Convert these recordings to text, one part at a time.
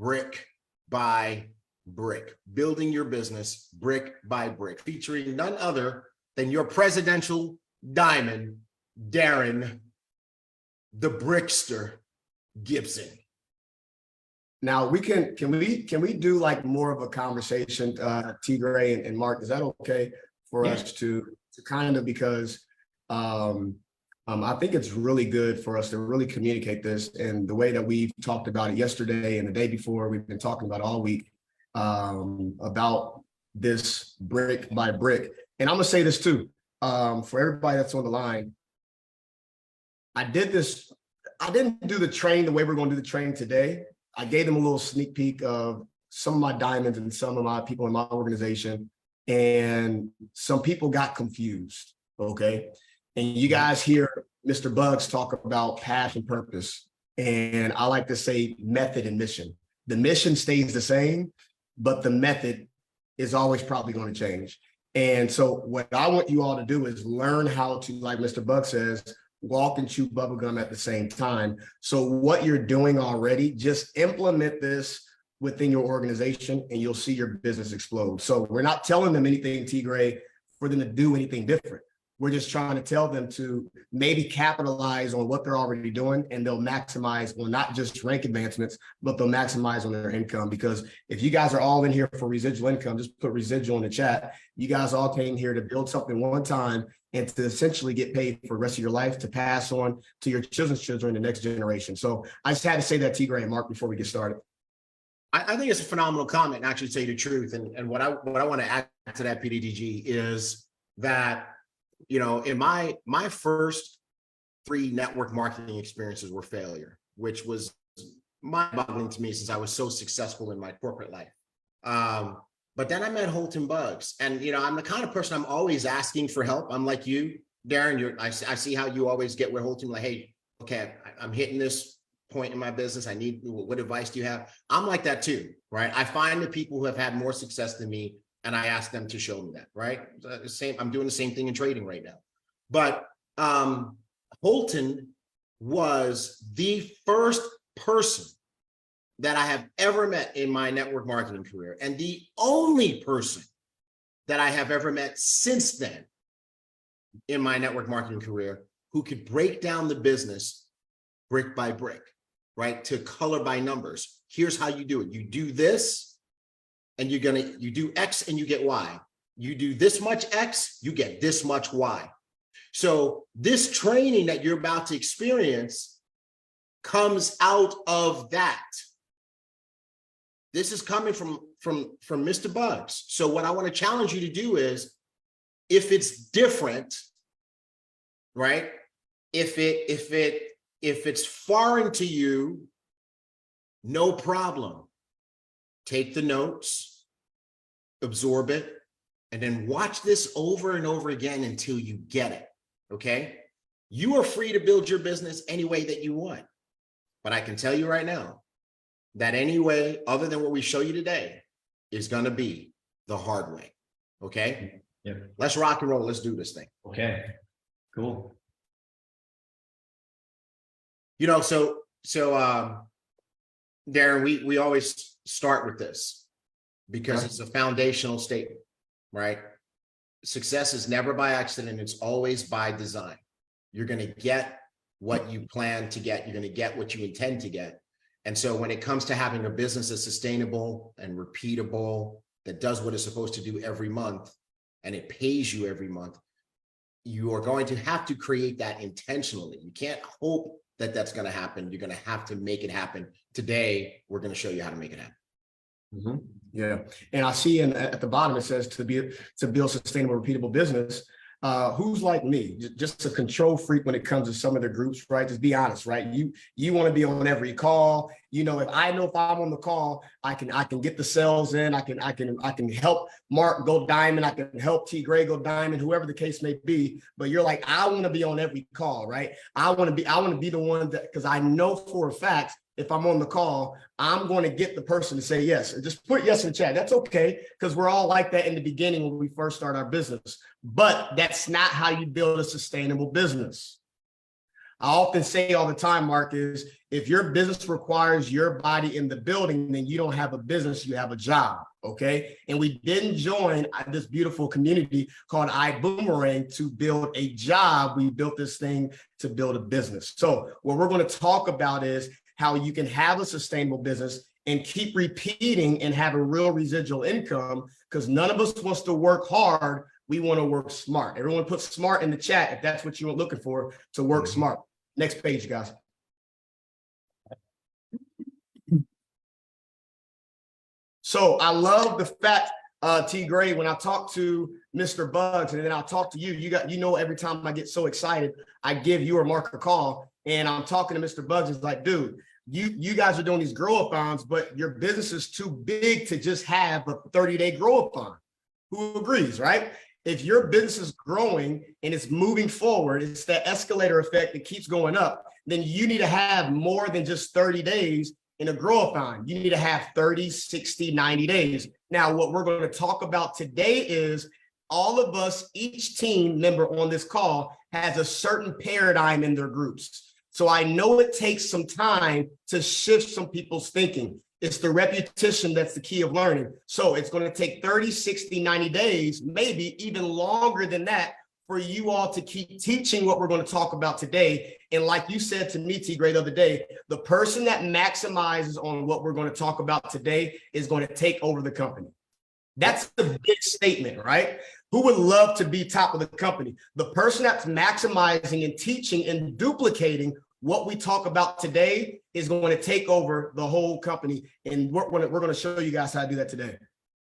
brick by brick, building your business brick by brick, featuring none other than your presidential diamond, Darren, the Brickster Gibson. Now can we do like more of a conversation, T. Gray and Mark? Is that okay for us to kind of, because I think it's really good for us to really communicate this, and the way that we've talked about it yesterday and the day before, we've been talking about all week about this brick by brick. And I'm gonna say this too, for everybody that's on the line. I didn't do the training the way we're gonna do the training today. I gave them a little sneak peek of some of my diamonds and some of my people in my organization, and some people got confused, okay? And you guys hear Mr. Bugs talk about passion, purpose, and I like to say method and mission. The mission stays the same, but the method is always probably going to change. And so what I want you all to do is learn how to, like Mr. Bugs says, walk and chew bubblegum at the same time. So what you're doing already, just implement this within your organization and you'll see your business explode. So we're not telling them anything, T. Gray, for them to do anything different. We're just trying to tell them to maybe capitalize on what they're already doing, and they'll maximize on not just rank advancements, but they'll maximize on their income. Because if you guys are all in here for residual income, just put residual in the chat. You guys all came here to build something one time and to essentially get paid for the rest of your life to pass on to your children's children, the next generation. So I just had to say that, T. Gray and Mark, before we get started. I think it's a phenomenal comment, and actually tell you the truth. And what I want to add to that, PDDG, is that, you know, in my first 3 network marketing experiences were failure, which was mind-boggling to me since I was so successful in my corporate life. But then I met Holton Bugs, and you know, I'm the kind of person I'm always asking for help. I'm like you, Darren. I see how you always get with Holton, like, hey, okay, I'm hitting this point in my business. I need, what advice do you have? I'm like that too, right? I find the people who have had more success than me, and I ask them to show me that, right? I'm doing the same thing in trading right now. But Holton was the first person that I have ever met in my network marketing career, and the only person that I have ever met since then in my network marketing career who could break down the business brick by brick, right? To color by numbers. Here's how you do it. You do this, and you do X and you get Y. You do this much X, you get this much Y. So this training that you're about to experience comes out of that. This is coming from Mr. Bugs. So what I want to challenge you to do is, if it's different, right? If it's foreign to you, no problem. Take the notes, absorb it, and then watch this over and over again until you get it, okay? You are free to build your business any way that you want. But I can tell you right now that any way other than what we show you today is going to be the hard way, okay? Yeah. Let's rock and roll. Let's do this thing. Okay, cool. You know, so Darren, we always start with this because it's a foundational statement, right? Success is never by accident. It's always by design. You're going to get what you plan to get. You're going to get what you intend to get. And so when it comes to having a business that's sustainable and repeatable, that does what it's supposed to do every month, and it pays you every month, you are going to have to create that intentionally. You can't hope that that's going to happen. You're going to have to make it happen. Today, we're going to show you how to make it happen. Mm-hmm. Yeah. And I see at the bottom, it says to build sustainable, repeatable business. Who's like me, just a control freak when it comes to some of the groups, right? Just be honest, right? You want to be on every call. You know, if I'm on the call, I can get the sales in. I can help Mark go diamond. I can help T. Gray go diamond, whoever the case may be. But you're like, I want to be on every call, right? I want to be the one that, because I know for a fact, if I'm on the call, I'm going to get the person to say yes. And just put yes in the chat. That's okay, because we're all like that in the beginning when we first start our business. But that's not how you build a sustainable business. I often say all the time, Mark, is if your business requires your body in the building, then you don't have a business, you have a job, okay? And we didn't join this beautiful community called Ibüümerang to build a job. We built this thing to build a business. So what we're going to talk about is how you can have a sustainable business and keep repeating and have a real residual income, because none of us wants to work hard. We want to work smart. Everyone put smart in the chat if that's what you're looking for, to work smart. Next page, guys. So I love the fact, T. Gray, when I talk to Mr. Bugs and then I'll talk to you, you know, every time I get so excited, I give you or Mark a call and I'm talking to Mr. Bugs. It's like, dude, you guys are doing these grow-a-thons, but your business is too big to just have a 30-day grow-a-thon. Who agrees, right? If your business is growing and it's moving forward, it's that escalator effect that keeps going up, then you need to have more than just 30 days in a grow-a-thon. You need to have 30, 60, 90 days. Now, what we're going to talk about today is all of us, each team member on this call has a certain paradigm in their groups. So I know it takes some time to shift some people's thinking. It's the repetition that's the key of learning. So it's going to take 30, 60, 90 days, maybe even longer than that, for you all to keep teaching what we're going to talk about today. And like you said to me, T. Gray, the other day, the person that maximizes on what we're going to talk about today is going to take over the company. That's the big statement, right? Who would love to be top of the company? The person that's maximizing and teaching and duplicating what we talk about today is going to take over the whole company. And we're going to show you guys how to do that today.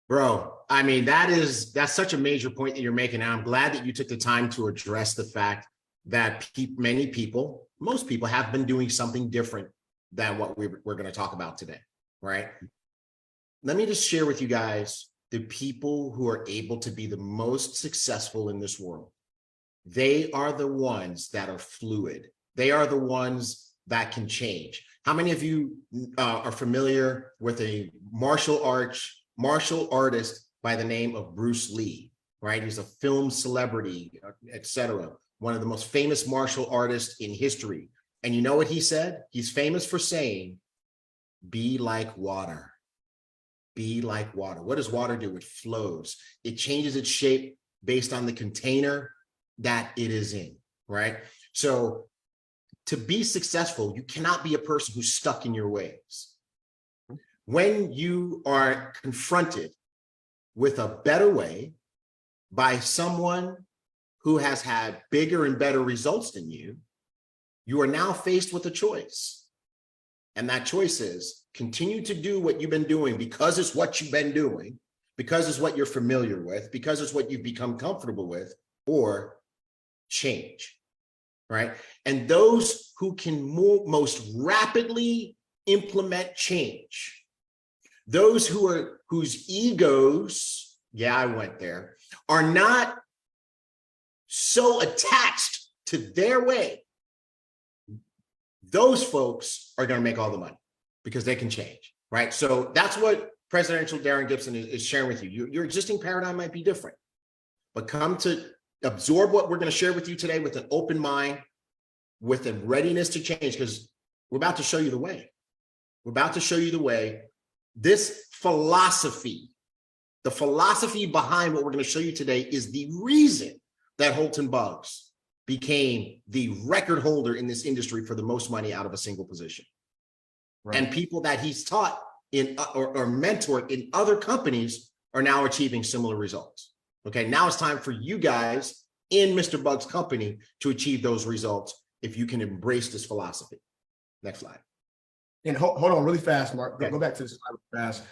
Bro, I mean, that's such a major point that you're making. And I'm glad that you took the time to address the fact that many people, most people have been doing something different than what we're going to talk about today, right? Let me just share with you guys the people who are able to be the most successful in this world. They are the ones that are fluid. They are the ones that can change. How many of you are familiar with a martial artist by the name of Bruce Lee, right? He's a film celebrity, etc. One of the most famous martial artists in history. And you know what he said? He's famous for saying, be like water. Be like water. What does water do? It flows. It changes its shape based on the container that it is in, right? So to be successful, you cannot be a person who's stuck in your ways. When you are confronted with a better way by someone who has had bigger and better results than you, you are now faced with a choice. And that choice is continue to do what you've been doing because it's what you've been doing, because it's what you're familiar with, because it's what you've become comfortable with, or change, right? And those who can most rapidly implement change, those whose egos, yeah, I went there, are not so attached to their way, those folks are going to make all the money because they can change, right? So that's what Presidential Darren Gibson is sharing with you. Your existing paradigm might be different, but come to absorb what we're going to share with you today with an open mind, with a readiness to change, because we're about to show you the way. We're about to show you the way. This philosophy, the philosophy behind what we're going to show you today, is the reason that Holton Bugs became the record holder in this industry for the most money out of a single position. Right. And people that he's taught in or mentored in other companies are now achieving similar results. Okay, now it's time for you guys in Mr. Bugs' company to achieve those results if you can embrace this philosophy. Next slide. And hold on really fast, Mark. Okay. Go back to this slide really fast.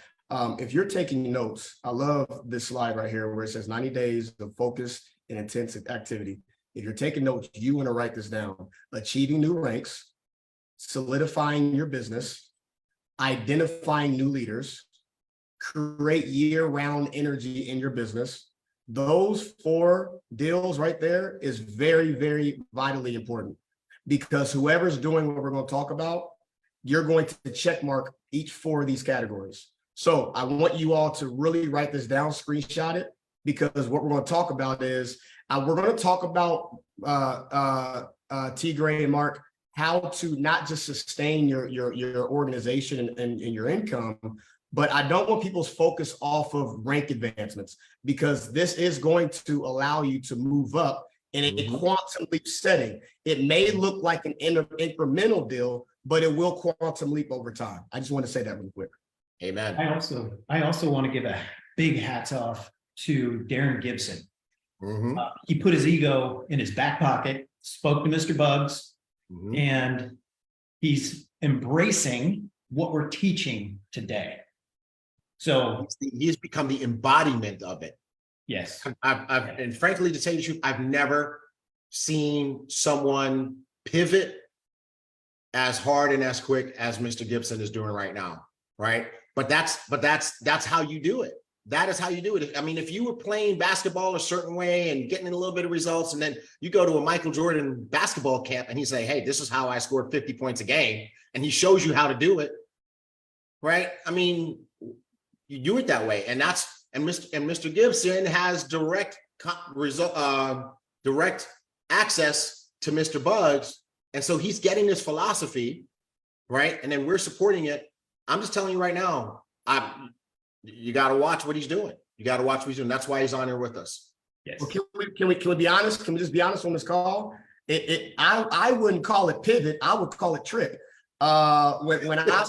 If you're taking notes, I love this slide right here where it says 90 days of focused and intensive activity. If you're taking notes, you want to write this down. Achieving new ranks, solidifying your business, identifying new leaders, create year-round energy in your business. Those 4 deals right there is very, very vitally important, because whoever's doing what we're going to talk about, you're going to check mark each 4 of these categories. So I want you all to really write this down, screenshot it, because what we're going to talk about is we're going to talk about T. Gray and Mark, how to not just sustain your organization and your income, but I don't want people's focus off of rank advancements, because this is going to allow you to move up in a quantum leap setting. It may look like an incremental deal, but it will quantum leap over time. I just want to say that real quick. Amen. I also want to give a big hats off to Darren Gibson. He put his ego in his back pocket, spoke to Mr. Bugs, and he's embracing what we're teaching today. So he's become the embodiment of it. yes, and frankly, to tell you the truth, I've never seen someone pivot as hard and as quick as Mr. Gibson is doing right now, right? But that's how you do it. That is how you do it. I mean, if you were playing basketball a certain way and getting a little bit of results, and then you go to a Michael Jordan basketball camp and he say, hey, this is how I scored 50 points a game, and he shows you how to do it, right? I mean, you do it that way. And Mr. Gibson has direct access to Mr. Bugs. And so he's getting this philosophy, right? And then we're supporting it. I'm just telling you right now, you got to watch what he's doing. You got to watch what he's doing. That's why he's on here with us. yes. Well, can we be honest? Can we just be honest on this call? I wouldn't call it pivot. I would call it trick. When I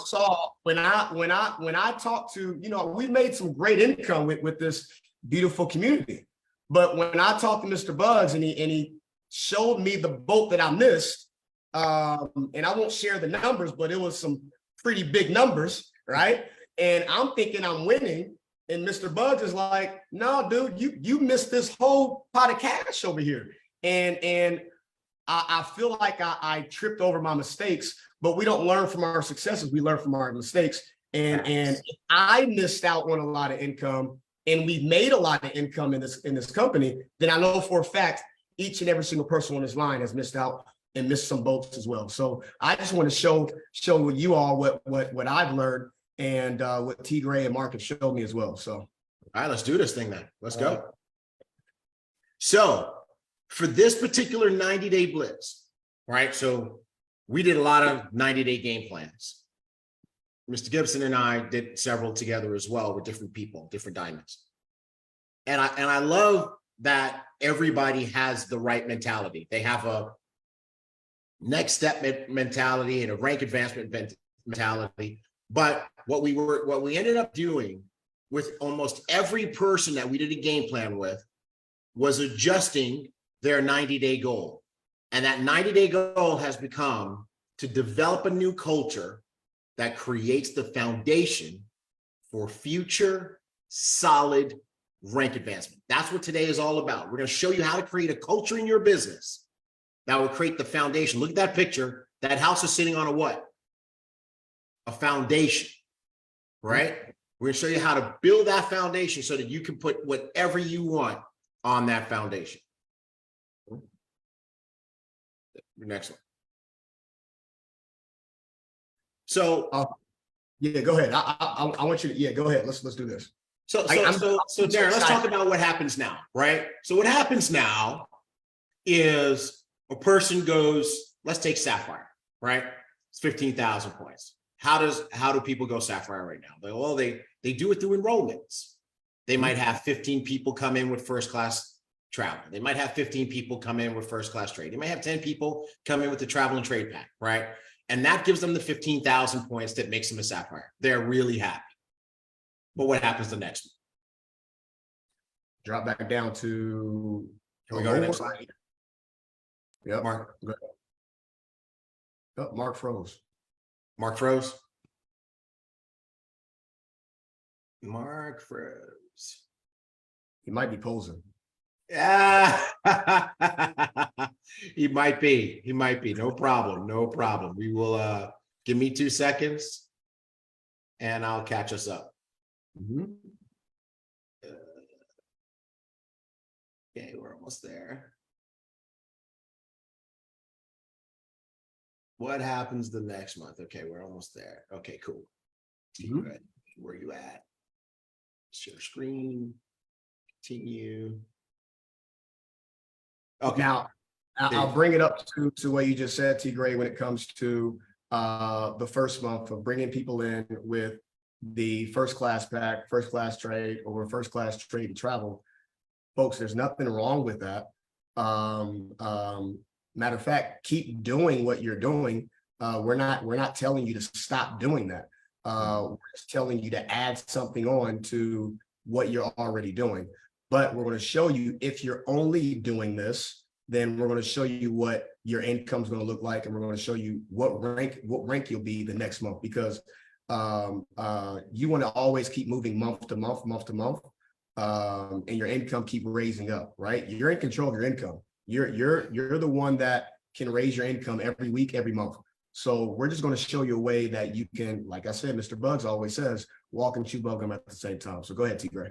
talked to, we made some great income with this beautiful community. But when I talked to Mr. Bugs and he showed me the boat that I missed, and I won't share the numbers, but it was some pretty big numbers, right? And I'm thinking I'm winning, and Mr. Bugs is like, no, dude, you missed this whole pot of cash over here. And I feel like I tripped over my mistakes, but we don't learn from our successes. We learn from our mistakes. And if I missed out on a lot of income, and we've made a lot of income in this company, then I know for a fact each and every single person on this line has missed out and missed some boats as well. So I just want to show you all what I've learned, and what T. Gray and Mark have showed me as well. So All right, let's do this thing then. Let's go. So for this particular 90-day blitz, right? So we did a lot of 90-day game plans. Mr. Gibson and I did several together as well with different people, different diamonds. And I love that everybody has the right mentality. They have a next step mentality and a rank advancement mentality. But what we ended up doing with almost every person that we did a game plan with was adjusting their 90-day goal. And that 90-day goal has become to develop a new culture that creates the foundation for future solid rank advancement. That's what today is all about. We're going to show you how to create a culture in your business that will create the foundation. Look at that picture. That house is sitting on a what? A foundation, right? We're going to show you how to build that foundation so that you can put whatever you want on that foundation. The next one. So yeah, go ahead. I want you to, go ahead. Let's do this. So Darren, let's talk about what happens now, right? So what happens now is a person goes, let's take Sapphire, right? It's 15,000 points. How do people go Sapphire right now? They do it through enrollments. They might have 15 people come in with first class travel. They might have 15 people come in with first class trade. They might have 10 people come in with the travel and trade pack, right? And that gives them the 15,000 points that makes them a Sapphire. They're really happy. But what happens the next one? Drop back down to. Can we go to the next slide? Yep. Mark. Go ahead. Oh, Mark froze. Mark froze. Mark froze. He might be posing. Yeah. He might be. He might be. No problem. No problem. We will give me 2 seconds and I'll catch us up. Okay, we're almost there. What happens the next month? Okay, we're almost there. Okay, cool. Good. Where are you at? Share screen. Continue. Okay. Now, I'll bring it up to what you just said, T. Gray, when it comes to the first month of bringing people in with the first class pack, first class trade, or first class trade and travel. Folks, there's nothing wrong with that. Matter of fact, keep doing what you're doing. We're not telling you to stop doing that. We're just telling you to add something on to what you're already doing. But we're going to show you, if you're only doing this, then we're going to show you what your income is going to look like, and we're going to show you what rank you'll be the next month, because you want to always keep moving month to month, and your income keep raising up, right? You're in control of your income. You're the one that can raise your income every week, every month. So we're just going to show you a way that you can, like I said, Mr. Bugs always says, walk and chew bubblegum at the same time. So go ahead, T. Gray.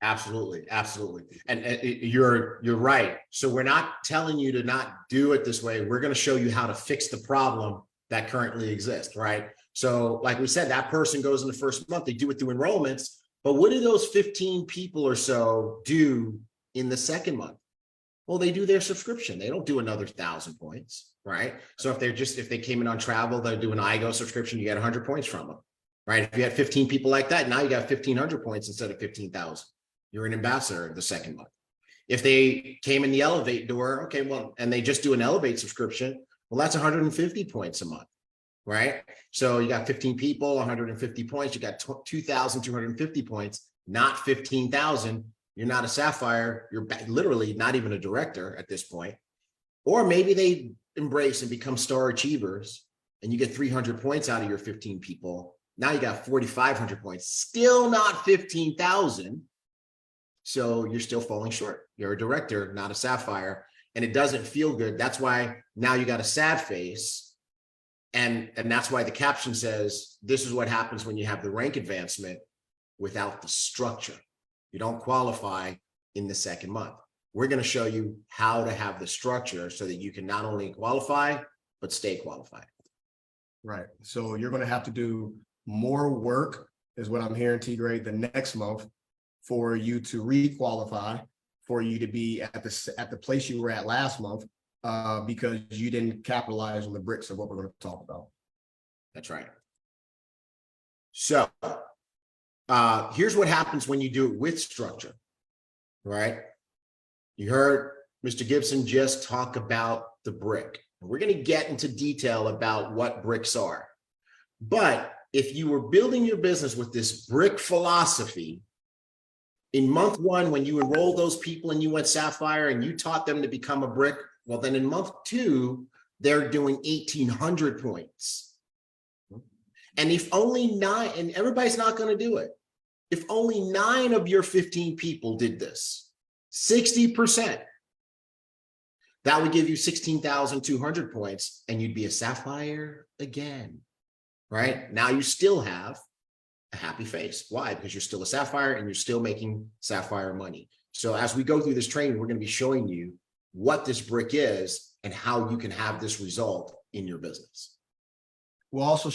Absolutely, absolutely. And you're right. So we're not telling you to not do it this way. We're going to show you how to fix the problem that currently exists, right? So like we said, that person goes in the first month, they do it through enrollments, but what do those 15 people or so do in the second month? Well, they do their subscription. They don't do another 1,000 points, right? So if they came in on travel, they're doing an IGO subscription, you get 100 points from them, right? If you had 15 people like that, now you got 1,500 points instead of 15,000. You're an ambassador the second month. If they came in the Elevate door, okay, well, and they just do an Elevate subscription, well, that's 150 points a month, right? So you got 15 people, 150 points, you got 2,250 points, not 15,000. You're not a Sapphire, you're literally not even a director at this point. Or maybe they embrace and become star achievers and you get 300 points out of your 15 people. Now you got 4,500 points, still not 15,000. So you're still falling short. You're a director, not a Sapphire, and it doesn't feel good. That's why now you got a sad face. And that's why the caption says, this is what happens when you have the rank advancement without the structure. You don't qualify in the second month. We're going to show you how to have the structure so that you can not only qualify, but stay qualified. Right. So you're going to have to do more work, is what I'm hearing, T. Gray, the next month, for you to re-qualify, for you to be at the place you were at last month, because you didn't capitalize on the bricks of what we're going to talk about. That's right. So here's what happens when you do it with structure, right? You heard Mr. Gibson just talk about the brick. We're going to get into detail about what bricks are. But if you were building your business with this brick philosophy, in month one, when you enrolled those people and you went Sapphire and you taught them to become a brick, well, then in month two, they're doing 1,800 points. And if only 9, and everybody's not going to do it, if only 9 of your 15 people did this, 60%, that would give you 16,200 points and you'd be a Sapphire again, right? Now you still have a happy face. Why? Because you're still a Sapphire and you're still making Sapphire money. So as we go through this training, we're going to be showing you what this brick is and how you can have this result in your business. We're also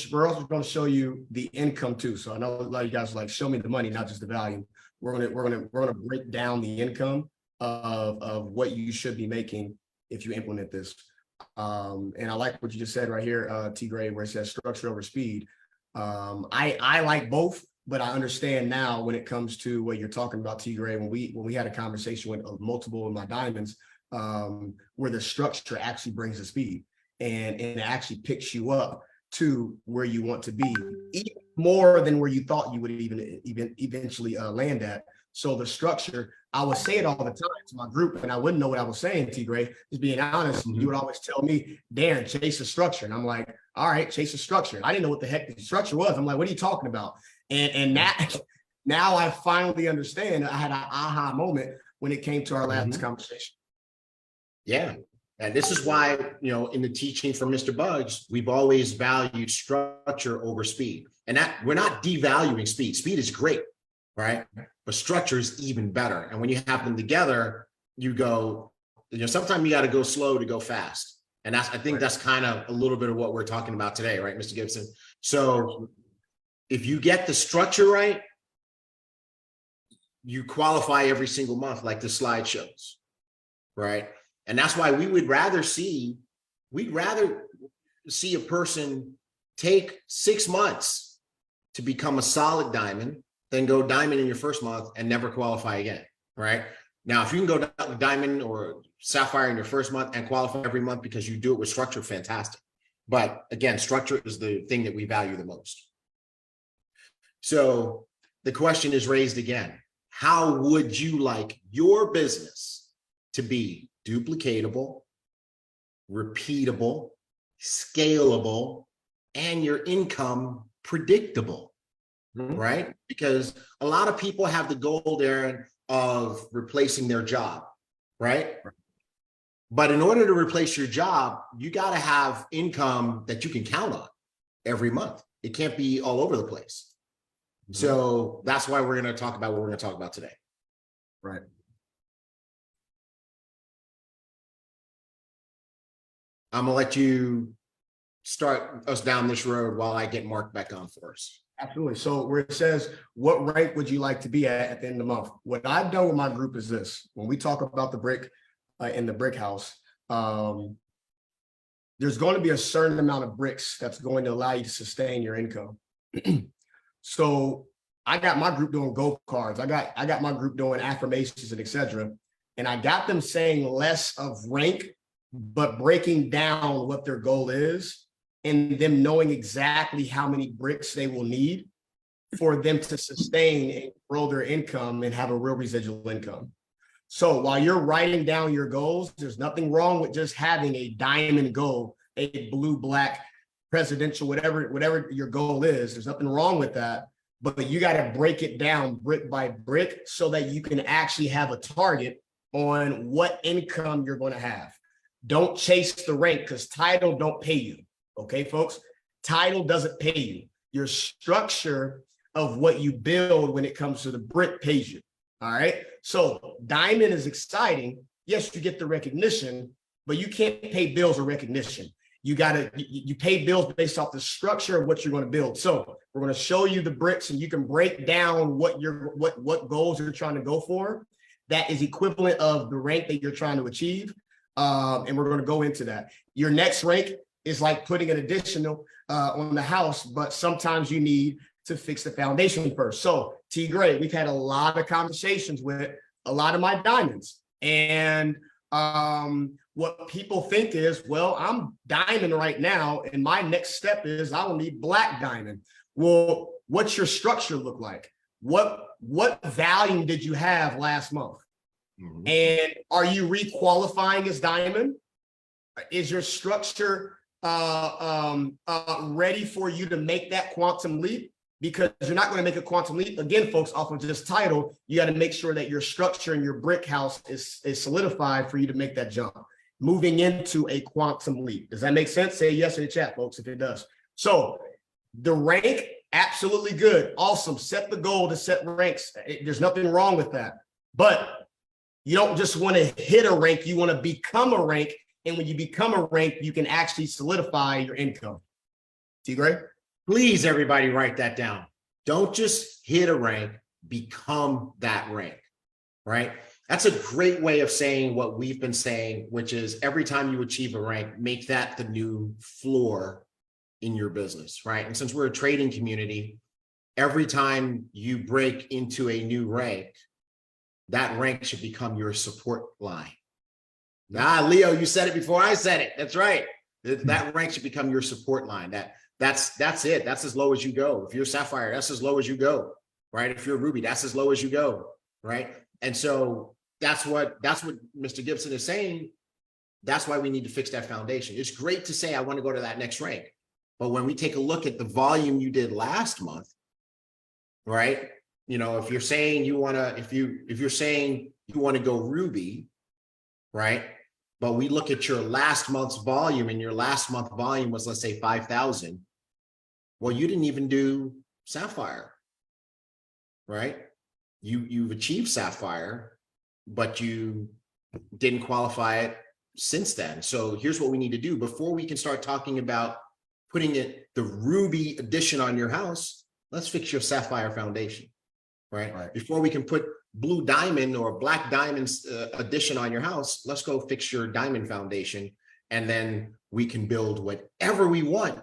going to show you the income too. So I know a lot of you guys are like, show me the money, not just the value. We're going to break down the income of what you should be making if you implement this. And I like what you just said right here, T. Gray, where it says structure over speed. I like both, but I understand now when it comes to what you're talking about, T. Gray, when we had a conversation with multiple of my diamonds, where the structure actually brings the speed and it actually picks you up to where you want to be, even more than where you thought you would even eventually land at. So the structure, I would say it all the time to my group, and I wouldn't know what I was saying, T. Gray. Just being honest, you would always tell me, Darren, chase the structure. And I'm like, all right, chase the structure. I didn't know what the heck the structure was. I'm like, what are you talking about? And now I finally understand. I had an aha moment when it came to our last conversation. Yeah. And this is why, in the teaching from Mr. Bugs, we've always valued structure over speed. And that we're not devaluing speed. Speed is great, right? But structure is even better. And when you have them together, you go, sometimes you got to go slow to go fast. And I think that's kind of a little bit of what we're talking about today, right, Mr. Gibson? So if you get the structure right, you qualify every single month, like the slide shows, right? And that's why we'd rather see a person take 6 months to become a solid diamond than go diamond in your first month and never qualify again, right? Now, if you can go diamond or sapphire in your first month and qualify every month because you do it with structure, fantastic. But again, structure is the thing that we value the most. So the question is raised again. How would you like your business to be duplicatable, repeatable, scalable, and your income predictable, right? Because a lot of people have the goal there of replacing their job, right? But in order to replace your job, you got to have income that you can count on every month. It can't be all over the place. So that's why we're going to talk about what we're going to talk about today. Right. I'm going to let you start us down this road while I get Mark back on for us. Absolutely. So where it says, what rank would you like to be at the end of the month? What I've done with my group is this. When we talk about the brick in the brick house, there's going to be a certain amount of bricks that's going to allow you to sustain your income. So I got my group doing go cards. I got my group doing affirmations and etc. And I got them saying less of rank, but breaking down what their goal is and them knowing exactly how many bricks they will need for them to sustain and grow their income and have a real residual income. So while you're writing down your goals, there's nothing wrong with just having a diamond goal, a blue, black, presidential, whatever your goal is. There's nothing wrong with that, but you got to break it down brick by brick so that you can actually have a target on what income you're going to have. Don't chase the rank because title don't pay you. Okay, folks, title doesn't pay you. Your structure of what you build when it comes to the brick pays you. All right. So diamond is exciting. Yes, you get the recognition, but you can't pay bills or recognition. You pay bills based off the structure of what you're going to build. So we're going to show you the bricks and you can break down what goals you're trying to go for. That is equivalent of the rank that you're trying to achieve. And we're going to go into that. Your next rank is like putting an additional on the house, but sometimes you need to fix the foundation first. So T Gray, we've had a lot of conversations with a lot of my diamonds. And what people think is, well, I'm diamond right now, and my next step is I will need black diamond. Well, what's your structure look like? What volume did you have last month? And are you requalifying as diamond? Is your structure ready for you to make that quantum leap? Because you're not going to make a quantum leap. Again, folks, off of just title, you got to make sure that your structure and your brick house is solidified for you to make that jump. Moving into a quantum leap. Does that make sense? Say yes in the chat, folks, if it does. So the rank, absolutely good. Awesome. Set the goal to set ranks. There's nothing wrong with that. But you don't just want to hit a rank. You want to become a rank. And when you become a rank, you can actually solidify your income. T. Gray? Please, everybody, write that down. Don't just hit a rank, become that rank, right? That's a great way of saying what we've been saying, which is every time you achieve a rank, make that the new floor in your business, right? And since we're a trading community, every time you break into a new rank, that rank should become your support line. Leo, you said it before I said it. That's right. That rank should become your support line. That's it. That's as low as you go. If you're Sapphire, that's as low as you go, right? If you're Ruby, that's as low as you go, right? And so that's what Mr. Gibson is saying. That's why we need to fix that foundation. It's great to say, I want to go to that next rank. But when we take a look at the volume you did last month, right? You know, if you're saying you want to, if you're saying you want to go Ruby, right? But we look at your last month's volume, and your last month volume was, let's say, 5,000. Well, you didn't even do Sapphire, right? You've achieved Sapphire, but you didn't qualify it since then. So here's what we need to do before we can start talking about putting the Ruby addition on your house. Let's fix your Sapphire foundation. right? Right. Before we can put blue diamond or black diamonds addition on your house, let's go fix your diamond foundation, and then we can build whatever we want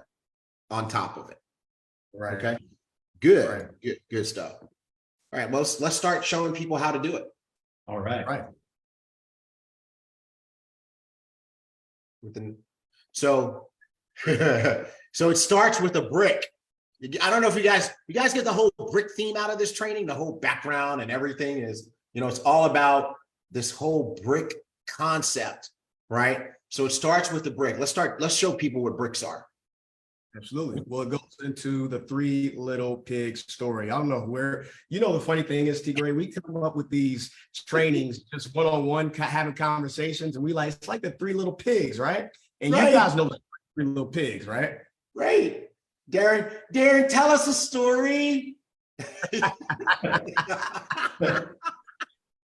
on top of it. Right. Okay. Good. Right. Good stuff. All right. Well, let's start showing people how to do it. All right. Right. So, so it starts with a brick. I don't know if you guys get the whole brick theme out of this training. The whole background and everything is, it's all about this whole brick concept, right? So it starts with the brick. Let's show people what bricks are. Absolutely. Well, it goes into the Three Little Pigs story. I don't know where, the funny thing is, T. Gray, we come up with these trainings just one-on-one, having conversations, and it's like the Three Little Pigs, right? And right. You guys know the Three Little Pigs, right? Right. Darren, tell us a story.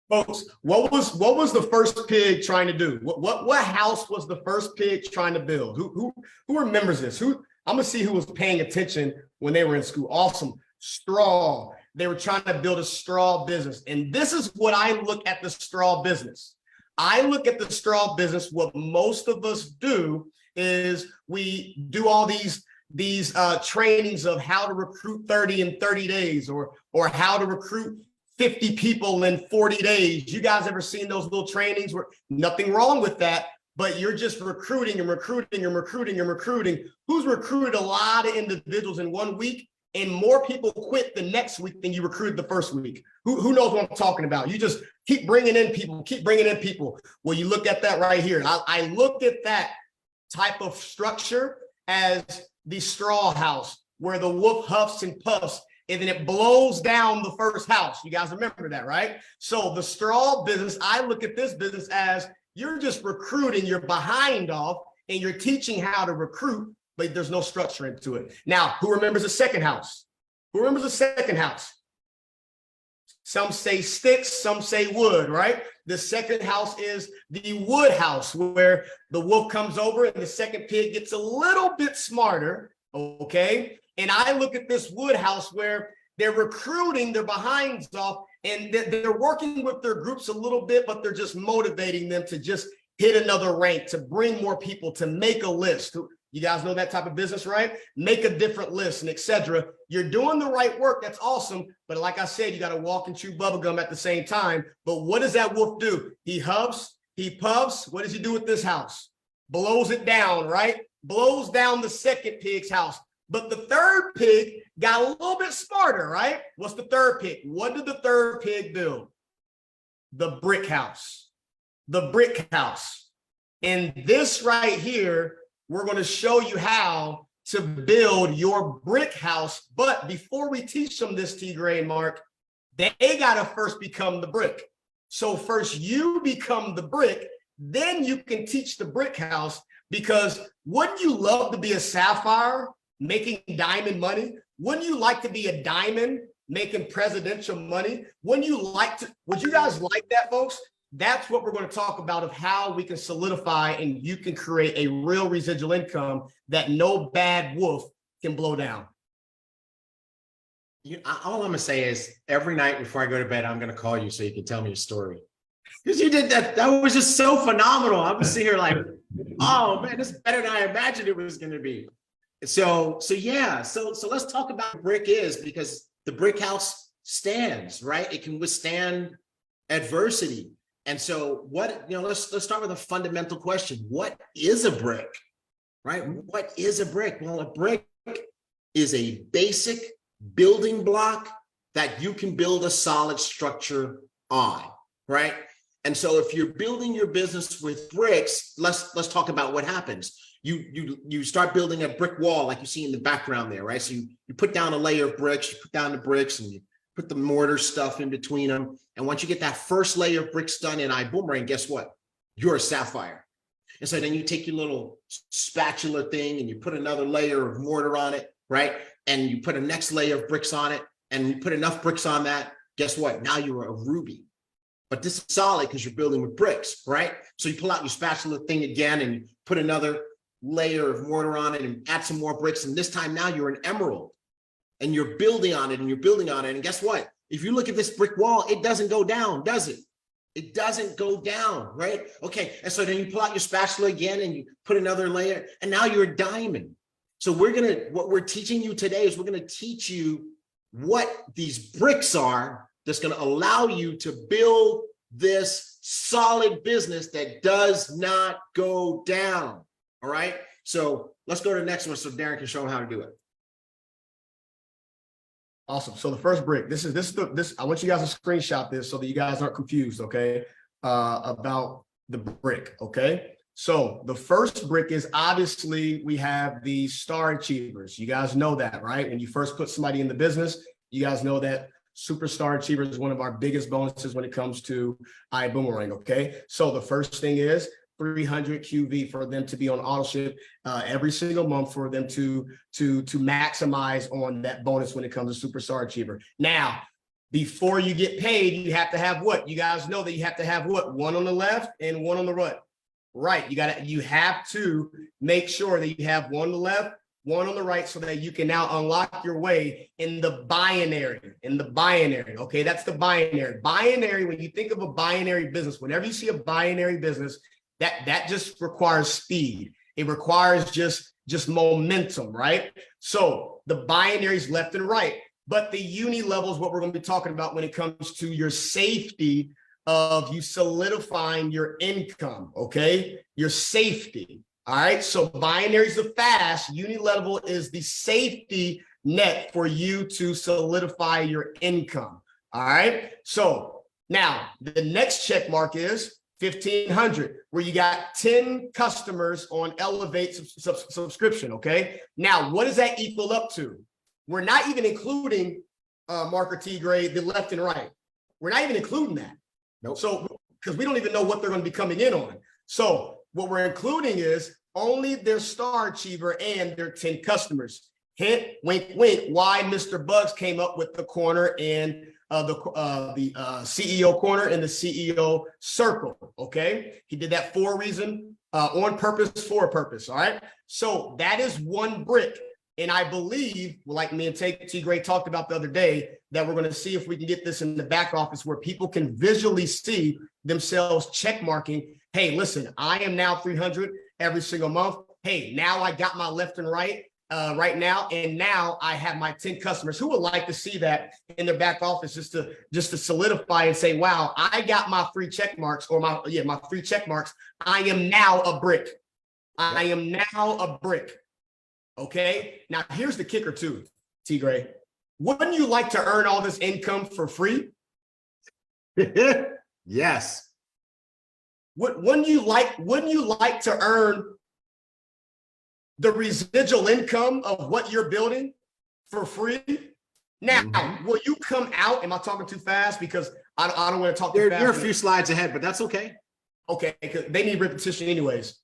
Folks, what was the first pig trying to do? What house was the first pig trying to build? Who remembers this? I'm gonna see who was paying attention when they were in school. Awesome. Straw. They were trying to build a straw business. And this is what I look at the straw business. I look at the straw business. What most of us do is we do all these trainings of how to recruit 30 in 30 days or how to recruit 50 people in 40 days. You guys ever seen those little trainings where nothing wrong with that, but you're just recruiting and recruiting and recruiting and recruiting. Who's recruited a lot of individuals in 1 week and more people quit the next week than you recruited the first week? Who knows what I'm talking about? You just keep bringing in people. Well, you look at that right here. I look at that type of structure as the straw house where the wolf huffs and puffs and then it blows down the first house. You guys remember that, right? So the straw business, I look at this business as you're just recruiting, you're behind off, and you're teaching how to recruit, but there's no structure into it. Now, who remembers the second house? Who remembers the second house? Some say sticks, some say wood, right? The second house is the wood house where the wolf comes over and the second pig gets a little bit smarter, okay? And I look at this wood house where they're recruiting their behinds off and they're working with their groups a little bit, but they're just motivating them to just hit another rank, to bring more people, to make a list. You guys know that type of business, right? Make a different list and etc. You're doing the right work. That's awesome. But like I said, you got to walk and chew bubblegum at the same time. But what does that wolf do? He huffs, he puffs. What does he do with this house? Blows it down, right? Blows down the second pig's house. But the third pig got a little bit smarter, right? What's the third pig? What did the third pig build? The brick house. The brick house. And this right here, we're going to show you how to build your brick house. But before we teach them this, T. Gray and Mark, they got to first become the brick. So first you become the brick, then you can teach the brick house, because wouldn't you love to be a sapphire making diamond money? Wouldn't you like to be a diamond making presidential money? Would you guys like that, folks? That's what we're going to talk about, of how we can solidify and you can create a real residual income that no bad wolf can blow down. All I'm going to say is every night before I go to bed, I'm going to call you so you can tell me a story. Because you did that. That was just so phenomenal. I'm sitting here like, oh man, this is better than I imagined it was going to be. So let's talk about what brick is, because the brick house stands, right? It can withstand adversity. And so let's start with a fundamental question. What is a brick, right? What is a brick? Well, a brick is a basic building block that you can build a solid structure on, right? And so if you're building your business with bricks, let's talk about what happens. You start building a brick wall like you see in the background there, right? So you put down a layer of bricks, you put down the bricks, and you put the mortar stuff in between them. And once you get that first layer of bricks done in Ibüümerang, guess what? You're a sapphire. And so then you take your little spatula thing and you put another layer of mortar on it, right? And you put a next layer of bricks on it, and you put enough bricks on that. Guess what? Now you're a ruby. But this is solid because you're building with bricks, right? So you pull out your spatula thing again and you put another layer of mortar on it and add some more bricks. And this time now you're an emerald, and you're building on it and you're building on it. And guess what? if you look at this brick wall, it doesn't go down, does it? It doesn't go down, right? Okay, and so then you pull out your spatula again and you put another layer, and now you're a diamond. So what we're teaching you today is we're gonna teach you what these bricks are that's gonna allow you to build this solid business that does not go down, all right? So let's go to the next one so Darren can show them how to do it. Awesome. So the first brick, I want you guys to screenshot this so that you guys aren't confused, okay, about the brick, okay? So the first brick is obviously we have the star achievers. You guys know that, right? When you first put somebody in the business, you guys know that superstar achiever is one of our biggest bonuses when it comes to Ibüümerang, okay? So the first thing is 300 QV for them to be on auto ship every single month for them to maximize on that bonus when it comes to superstar achiever. Now, before you get paid, you have to have what? You guys know that you have to have what? One on the left and one on the right. You have to make sure that you have one on the left, one on the right, so that you can now unlock your way in the binary, okay? That's the binary. Binary, when you think of a binary business, whenever you see a binary business, that just requires speed. It requires just momentum, right? So the binaries left and right, but the uni level is what we're going to be talking about when it comes to your safety of you solidifying your income, okay? Your safety, all right? So binaries are fast, uni level is the safety net for you to solidify your income, all right? So now the next check mark is 1,500, where you got 10 customers on Elevate subscription, okay? Now, what does that equal up to? We're not even including, Marker T Gray, the left and right. We're not even including that. Nope. So, because we don't even know what they're going to be coming in on. So what we're including is only their star achiever and their 10 customers. Hint, wink, wink, why Mr. Bugs came up with the corner and the CEO corner and the CEO circle, okay? He did that for a reason, on purpose, for a purpose, all right? So that is one brick. And I believe, like me and T. Gray talked about the other day, that we're gonna see if we can get this in the back office where people can visually see themselves check marking, hey, listen, I am now 300 every single month. Hey, now I got my left and right. Right now, and now I have my 10 customers who would like to see that in their back office just to solidify and say, wow, I got my free check marks, or my free check marks. I am now a brick. I am now a brick. Okay. Now here's the kicker too, T. Gray. Wouldn't you like to earn all this income for free? Yes. Wouldn't you like to earn the residual income of what you're building for free? Now, will you come out? Am I talking too fast? Because I don't want to talk too fast. You're a few slides ahead, but that's okay. Okay, because they need repetition anyways.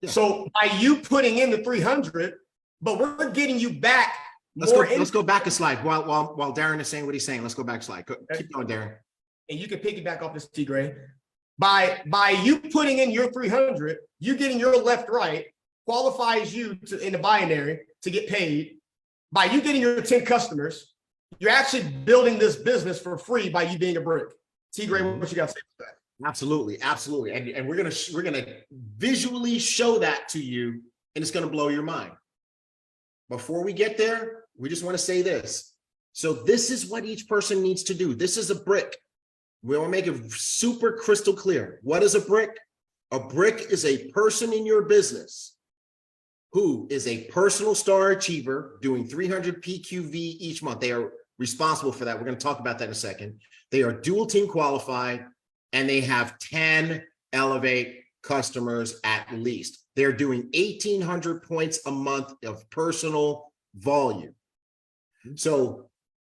Yeah. So by you putting in the 300, but we're getting you back. Let's go back a slide while Darren is saying what he's saying. Let's go back a slide. Keep going, Darren. And you can piggyback off this, T. Gray. By you putting in your 300, you getting your left, right, qualifies you in the binary to get paid. By you getting your 10 customers, you're actually building this business for free by you being a brick. T. Gray, what you got to say about that? Absolutely, absolutely, and we're gonna visually show that to you, and it's gonna blow your mind. Before we get there, we just want to say this. So this is what each person needs to do. This is a brick. We want to make it super crystal clear. What is a brick? A brick is a person in your business who is a personal star achiever doing 300 PQV each month. They are responsible for that. We're going to talk about that in a second. They are dual team qualified, and they have 10 Elevate customers at least. They're doing 1,800 points a month of personal volume. So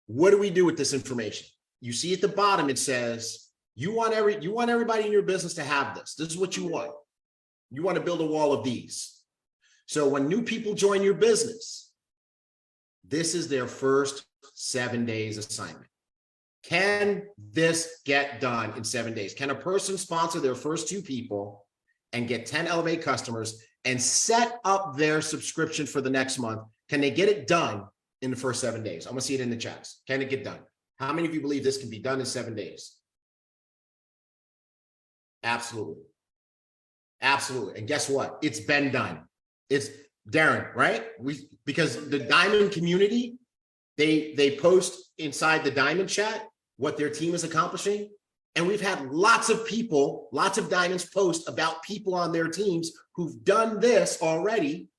what do we do with this information? You see at the bottom, it says, you want everybody in your business to have this. This is what you want. You want to build a wall of these. So when new people join your business, this is their first 7 days assignment. Can this get done in 7 days? Can a person sponsor their first 2 people and get 10 Elevate customers and set up their subscription for the next month? Can they get it done in the first 7 days? I'm gonna see it in the chats. Can it get done? How many of you believe this can be done in 7 days? Absolutely. Absolutely. And guess what? It's been done. It's Darren, right? Because the diamond community, they post inside the diamond chat what their team is accomplishing. And we've had lots of people, lots of diamonds post about people on their teams who've done this already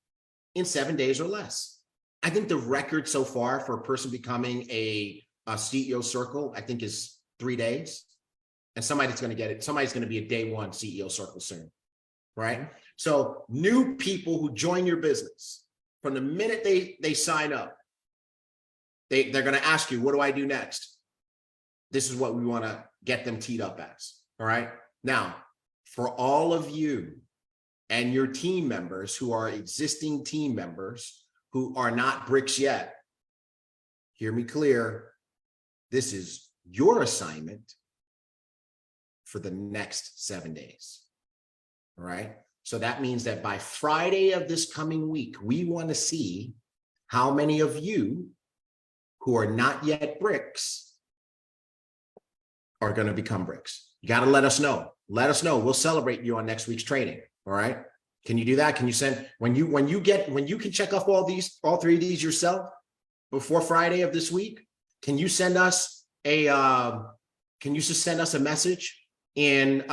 in 7 days or less. I think the record so far for a person becoming a CEO circle, I think is 3 days. And somebody's going to get it. Somebody's going to be a day one CEO circle soon, right? So new people who join your business, from the minute they sign up, they're going to ask you, what do I do next? This is what we want to get them teed up as, all right? Now, for all of you and your team members who are existing team members who are not bricks yet, hear me clear. This is your assignment for the next 7 days, all right? So that means that by Friday of this coming week, we want to see how many of you who are not yet bricks are going to become bricks. You got to let us know. Let us know. We'll celebrate you on next week's training. All right. Can you do that? Can you send when you can check off all three of these yourself before Friday of this week? Can you send us a message in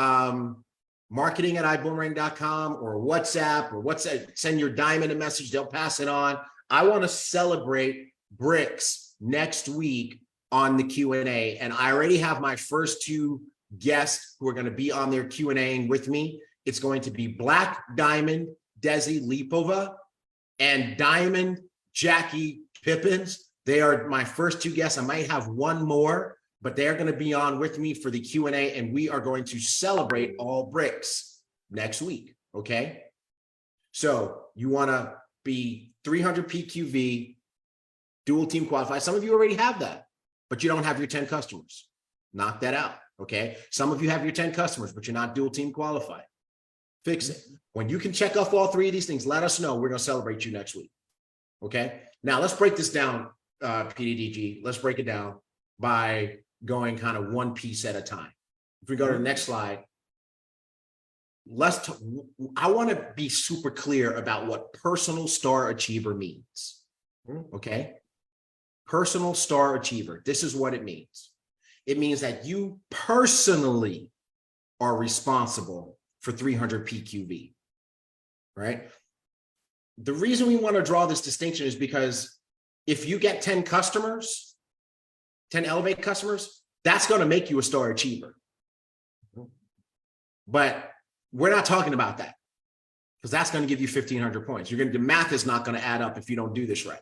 marketing@iboomerang.com or WhatsApp send your diamond a message. They'll pass it on. I want to celebrate bricks next week on the Q&A. And I already have my first two guests who are going to be on their Q&A with me. It's going to be Black Diamond Desi Lipova and Diamond Jackie Pippins. They are my first two guests. I might have one more, but they're going to be on with me for the Q&A, and we are going to celebrate all bricks next week, okay? So you want to be 300 PQV, dual team qualified. Some of you already have that, but you don't have your 10 customers. Knock that out, okay? Some of you have your 10 customers, but you're not dual team qualified. Fix it. When you can check off all three of these things, let us know. We're going to celebrate you next week, okay? Now, let's break this down, PDDG. Let's break it down by going kind of one piece at a time. If we go to the next slide, I want to be super clear about what personal star achiever means, okay? Personal star achiever. This is what it means. It means that you personally are responsible for 300 PQV, right? The reason we want to draw this distinction is because if you get 10 customers, 10 Elevate customers, that's going to make you a star achiever. But we're not talking about that because that's going to give you 1,500 points. The math is not going to add up if you don't do this right.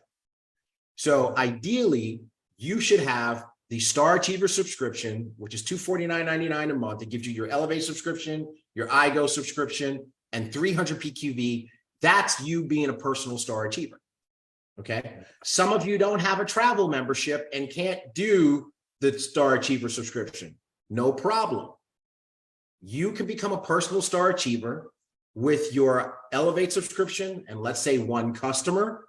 So ideally, you should have the Star Achiever subscription, which is $249.99 a month. It gives you your Elevate subscription, your iGo subscription, and 300 PQV. That's you being a personal Star Achiever. Okay. Some of you don't have a travel membership and can't do the Star Achiever subscription. No problem. You can become a personal Star Achiever with your Elevate subscription and let's say 1 customer,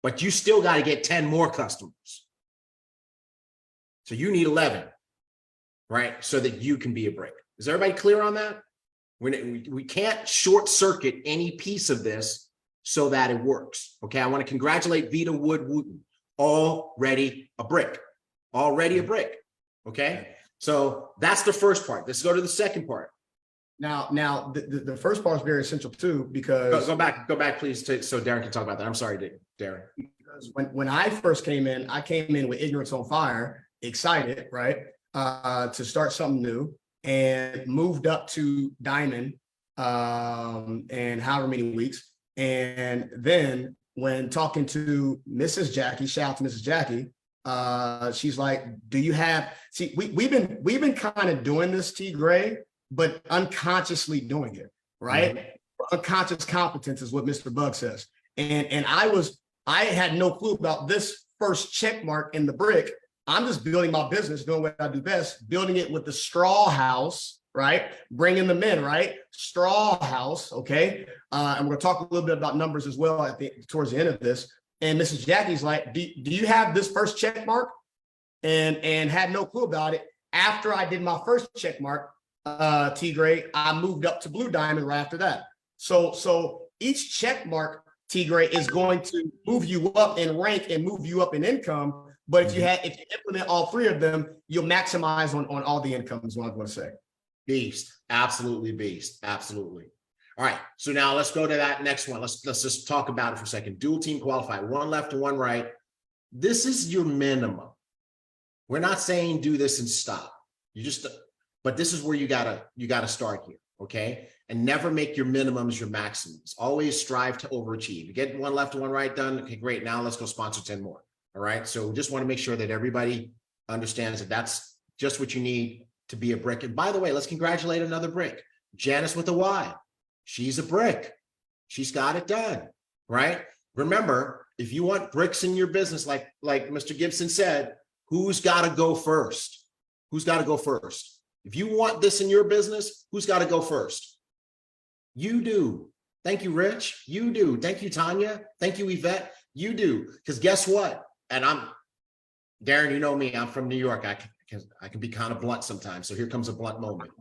but you still got to get 10 more customers. So you need 11, right? So that you can be a brick. Is everybody clear on that? We can't short circuit any piece of this so that it works. Okay, I want to congratulate Vita Wood Wooten. Already a brick. Already a brick. Okay, so that's the first part. Let's go to the second part. Now, the first part is very essential too, because go back, please, so Darren can talk about that. I'm sorry, Darren. Because when I first came in, with ignorance on fire, excited, right, to start something new, and moved up to Diamond, and however many weeks. And then when talking to Mrs. Jackie, shout out to Mrs. Jackie, she's like, do you have, see, we've been kind of doing this, T. Gray, but unconsciously doing it, right? Mm-hmm. Unconscious competence is what Mr. Bug says. And I had no clue about this first check mark in the brick. I'm just building my business, doing what I do best, building it with the straw house, right? Bringing them in, right? Straw house, okay? And we're gonna talk a little bit about numbers as well towards the end of this. And Mrs. Jackie's like, do you have this first check mark? and had no clue about it. After I did my first check mark, T Gray, I moved up to Blue Diamond right after that. So each check mark, T Gray, is going to move you up in rank and move you up in income. But if you implement all three of them, you'll maximize on all the income, is what I'm going to say. Beast, absolutely beast, absolutely. All right, so now let's go to that next one. Let's just talk about it for a second. Dual team qualify, one left and one right. This is your minimum. We're not saying do this and stop. But this is where you gotta start here, okay? And never make your minimums your maximums. Always strive to overachieve. You get one left and one right done. Okay, great. Now let's go sponsor 10 more. All right. So we just want to make sure that everybody understands that that's just what you need to be a brick. And by the way, let's congratulate another brick. Janice with a Y. She's a brick. She's got it done. Right. Remember, if you want bricks in your business, like Mr. Gibson said, who's got to go first? Who's got to go first? If you want this in your business, who's got to go first? You do. Thank you, Rich. You do. Thank you, Tanya. Thank you, Yvette. You do. Because guess what? And Darren, you know me, I'm from New York. I can be kind of blunt sometimes. So here comes a blunt moment.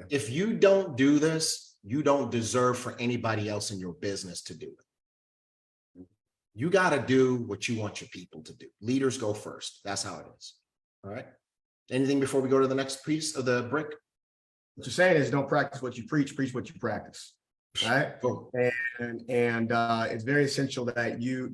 If you don't do this, you don't deserve for anybody else in your business to do it. You got to do what you want your people to do. Leaders go first. That's how it is. All right. Anything before we go to the next piece of the brick? What you're saying is don't practice what you preach what you practice. Right. Boom. And it's very essential that you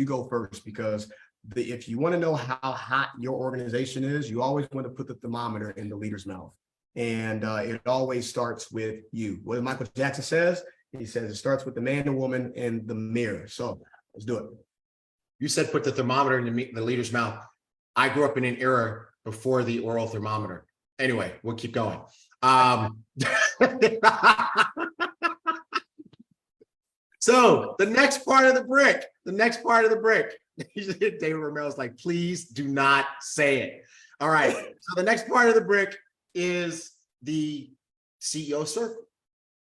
go first, because if you want to know how hot your organization is, you always want to put the thermometer in the leader's mouth. And it always starts with you. What Michael Jackson says, he says it starts with the man and woman in the mirror. So let's do it. You said put the thermometer in the leader's mouth. I grew up in an era before the oral thermometer. Anyway, we'll keep going. So the next part of the brick, David Romero's like, please do not say it. All right. So the next part of the brick is the CEO circle,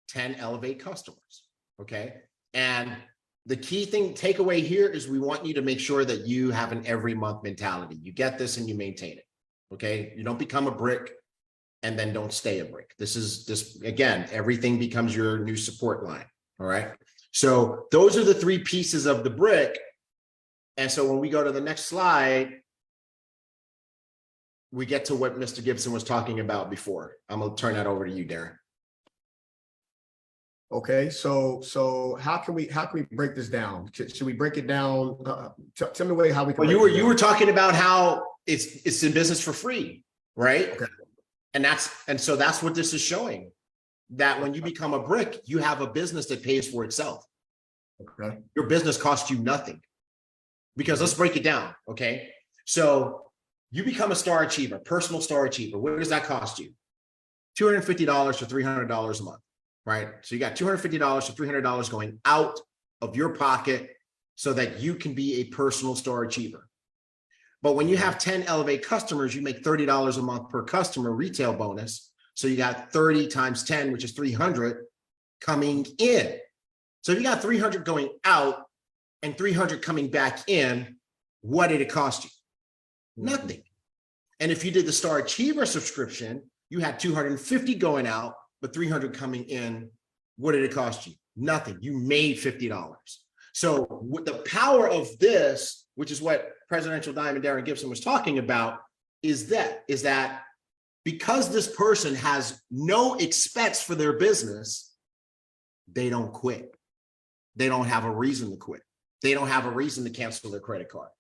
10 elevate customers. Okay. And the key takeaway here is we want you to make sure that you have an every month mentality. You get this and you maintain it. Okay. You don't become a brick and then don't stay a brick. Again, everything becomes your new support line. All right. So those are the three pieces of the brick. And so when we go to the next slide, we get to what Mr. Gibson was talking about before. I'm going to turn that over to you, Darren. Okay, so how can we break this down? Should we break it down? Tell me how we can. Well, you were talking about how it's in business for free, right? Okay. And so that's what this is showing. That when you become a brick, you have a business that pays for itself. Okay. Your business costs you nothing. Because let's break it down. Okay. So you become a star achiever, personal star achiever. What does that cost you? $250 to $300 a month, right? So you got $250 to $300 going out of your pocket so that you can be a personal star achiever. But when you have 10 elevate customers, you make $30 a month per customer retail bonus. So you got 30 times 10, which is 300 coming in. So if you got 300 going out and 300 coming back in, what did it cost you? Nothing. And if you did the Star Achiever subscription, you had 250 going out, but 300 coming in. What did it cost you? Nothing. You made $50. So with the power of this, which is what Presidential Diamond Darren Gibson was talking about, is that because this person has no expense for their business, they don't quit. They don't have a reason to quit. They don't have a reason to cancel their credit card.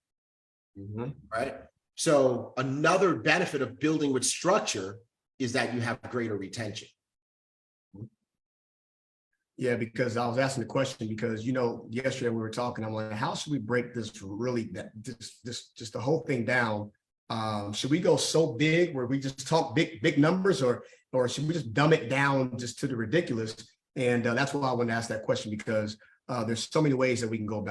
Right? So another benefit of building with structure is that you have greater retention. Yeah, because I was asking the question because, yesterday we were talking, I'm like, how should we break this just the whole thing down? Should we go so big where we just talk big numbers, or should we just dumb it down just to the ridiculous? And that's why I wanted to ask that question, because there's so many ways that we can go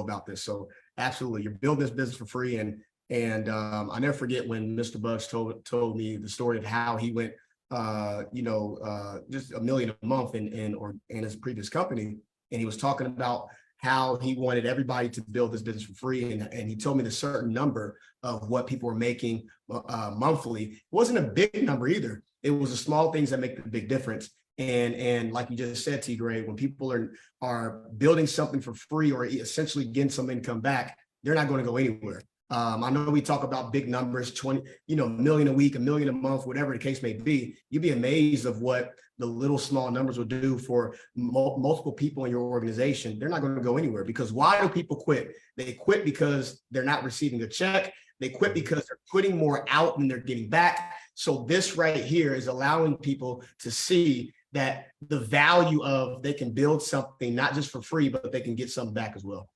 about this. So absolutely, you're building this business for free. And I never forget when Mr. Bugs told me the story of how he went, just $1 million a month in his previous company. And he was talking about how he wanted everybody to build this business for free. And he told me the certain number of what people were making monthly. It wasn't a big number either. It was the small things that make the big difference. And like you just said, T. Gray, when people are building something for free or essentially getting some income back, they're not going to go anywhere. I know we talk about big numbers, 20, million a week, $1 million a month, whatever the case may be. You'd be amazed of what the little small numbers will do for multiple people in your organization. They're not going to go anywhere, because why do people quit? They quit because they're not receiving a check. They quit because they're putting more out than they're getting back. So this right here is allowing people to see that the value of they can build something, not just for free, but they can get something back as well.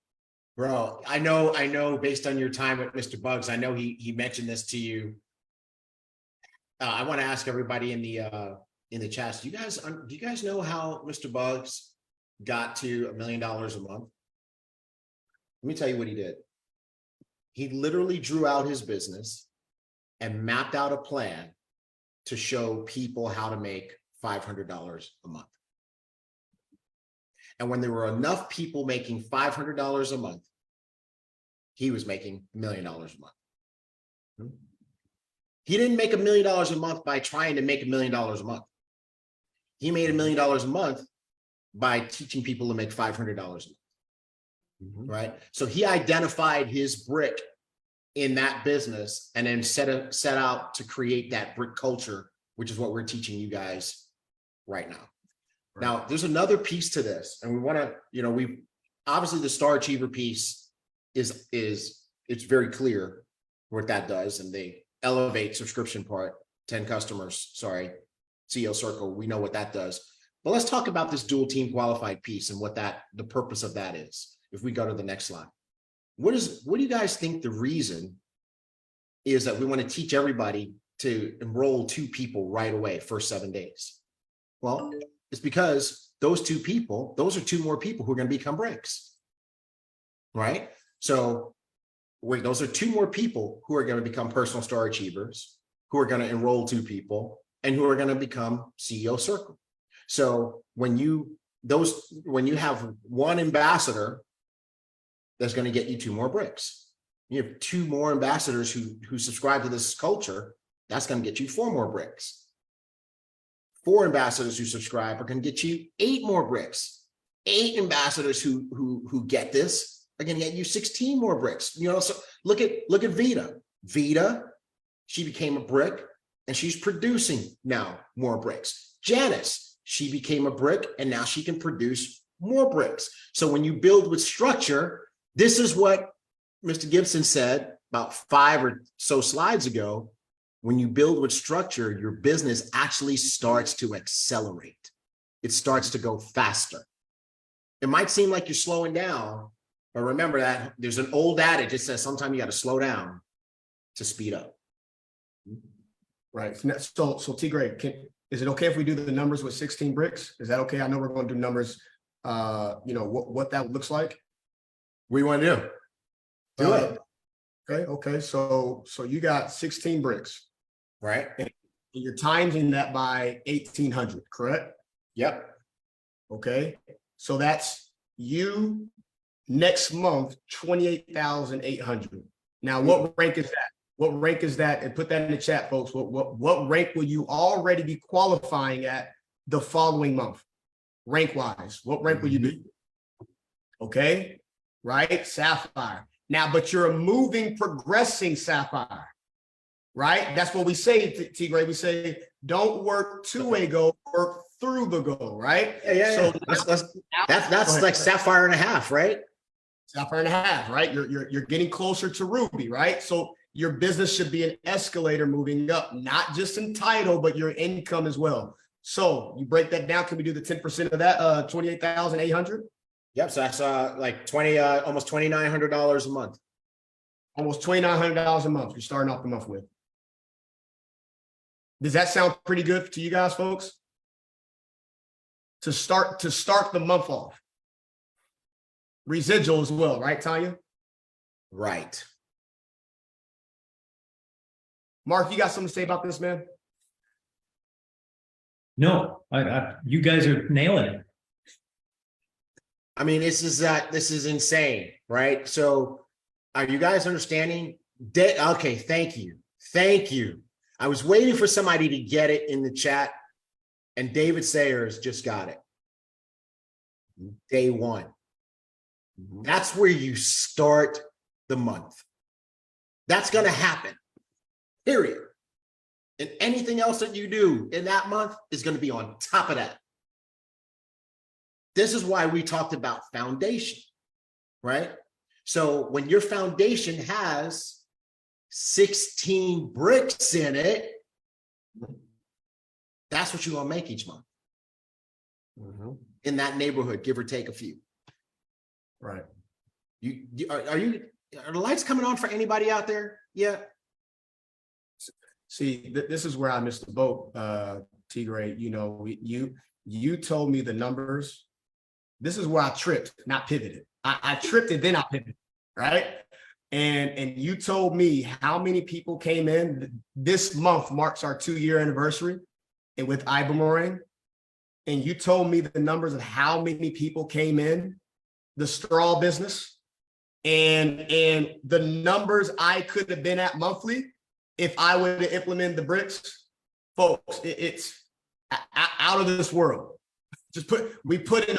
Bro, I know based on your time with Mr. Bugs, I know he mentioned this to you. I want to ask everybody in the chat, do you guys know how Mr. Bugs got to $1 million a month? Let me tell you what he did. He literally drew out his business and mapped out a plan to show people how to make $500 a month. And when there were enough people making $500 a month, he was making $1 million a month. He didn't make $1 million a month by trying to make $1 million a month. He made $1 million a month by teaching people to make $500 a month. Right? So he identified his brick in that business and then set out to create that brick culture, which is what we're teaching you guys right now. Right. Now, there's another piece to this, and we want to, we obviously the Star Achiever piece is it's very clear what that does, and the elevate subscription part, 10 customers, CEO circle, we know what that does. But let's talk about this dual team qualified piece and what the purpose of that is. If we go to the next slide, what do you guys think the reason is that we want to teach everybody to enroll 2 people right away, first 7 days? Well, it's because those 2 people, those are 2 more people who are going to become bricks, right? So those are 2 more people who are going to become personal star achievers, who are going to enroll 2 people, and who are going to become CEO circle. So when you have 1 ambassador, that's going to get you 2 more bricks. You have 2 more ambassadors who subscribe to this culture, that's going to get you 4 more bricks. 4 ambassadors who subscribe are going to get you 8 more bricks. 8 ambassadors who get this are going to get you 16 more bricks. So look at Vita. Vita, she became a brick and she's producing now more bricks. Janice, she became a brick and now she can produce more bricks. So when you build with structure, this is what Mr. Gibson said about 5 or so slides ago. When you build with structure, your business actually starts to accelerate. It starts to go faster. It might seem like you're slowing down, but remember that there's an old adage that says sometimes you got to slow down to speed up. Right. So T. Gray, is it okay if we do the numbers with 16 bricks? Is that okay? I know we're going to do numbers, what that looks like. What do you want to do? Do it. Okay. So you got 16 bricks. Right. And you're timing that by 1,800, correct? Yep. Okay. So that's you next month, 28,800. Now, what rank is that? What rank is that? And put that in the chat, folks. What rank will you already be qualifying at the following month? Rank wise, what rank will you be? Okay. Right? Sapphire. Now, but you're a moving, progressing sapphire, right? That's what we say, T. Gray. We say, don't work to a goal, work through the goal, right? Yeah. So that's like sapphire and a half, right? Sapphire and a half, right? You're getting closer to ruby, right? So your business should be an escalator moving up, not just in title, but your income as well. So you break that down. Can we do the 10% of that, 28,800? Yep. So that's like almost $2,900 a month. Almost $2,900 a month. You're starting off the month with. Does that sound pretty good to you guys, folks? To start the month off. Residual as well, right, Tanya? Right. Mark, you got something to say about this, man? No, you guys are nailing it. I mean, this is insane, right? So are you guys understanding? Okay, thank you. Thank you. I was waiting for somebody to get it in the chat, and David Sayers just got it. Day one. That's where you start the month. That's going to happen, period. And anything else that you do in that month is going to be on top of that. This is why we talked about foundation, right? So when your foundation has 16 bricks in it, that's what you're going to make each month. In that neighborhood, give or take a few. Right. Are the lights coming on for anybody out there? Yeah. See, this is where I missed the boat, Tigray. You know, you told me the numbers. This is where I tripped, not pivoted. I tripped and then I pivoted, right? And you told me how many people came in. This month marks our 2-year anniversary, and with Ibüümerang. And you told me the numbers of how many people came in the straw business, and the numbers I could have been at monthly if I would have implemented the bricks, folks. It's out of this world. We put in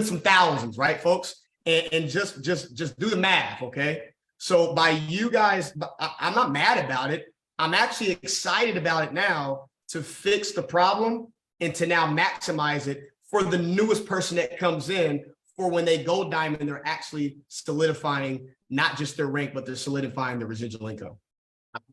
some thousands, right, folks? And just do the math, okay? So by you guys, I'm not mad about it. I'm actually excited about it now to fix the problem and to now maximize it for the newest person that comes in, for when they go diamond, they're actually solidifying not just their rank, but they're solidifying the residual income.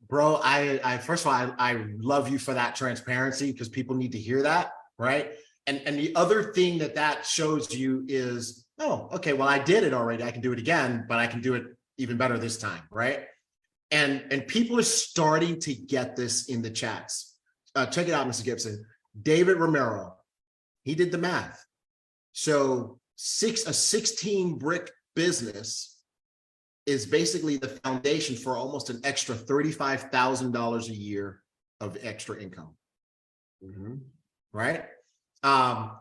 Bro, I first of all, I love you for that transparency, because people need to hear that, right? And the other thing that shows you is, oh, okay, well, I did it already. I can do it again, but I can do it even better this time, right? And people are starting to get this in the chats. Check it out, Mr. Gibson. David Romero, he did the math. So a 16 brick business is basically the foundation for almost an extra $35,000 a year of extra income. Right?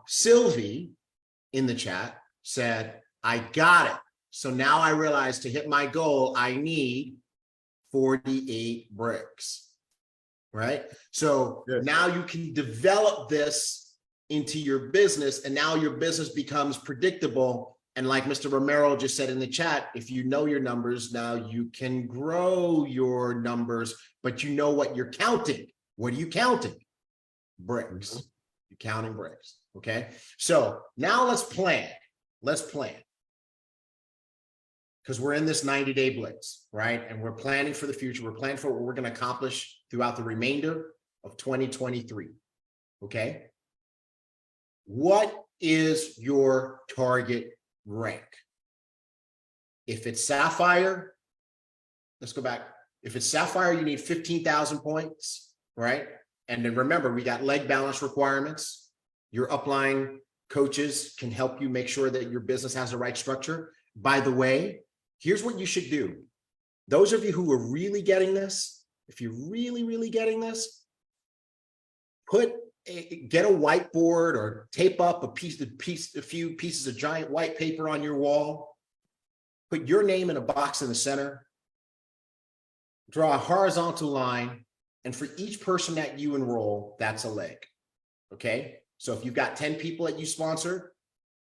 Sylvie in the chat said, I got it. So now I realize to hit my goal, I need 48 bricks. Right? So now you can develop this into your business, and now your business becomes predictable. And like Mr. Romero just said in the chat, if you know your numbers, now you can grow your numbers, but you know what you're counting. What are you counting? Bricks. You're counting bricks. Okay. So now let's plan. Let's plan. Because we're in this 90-day blitz, right? And we're planning for the future. We're planning for what we're going to accomplish throughout the remainder of 2023. Okay. What is your target rank? If it's Sapphire, let's go back. If it's Sapphire, you need 15,000 points, right? And then remember, we got leg balance requirements. Your upline coaches can help you make sure that your business has the right structure. By the way, here's what you should do. Those of you who are really getting this, if you're really getting this, get a whiteboard or tape up a few pieces of giant white paper on your wall. Put your name in a box in the center. Draw a horizontal line, and for each person that you enroll, that's a leg. Okay? So if you've got 10 people that you sponsor,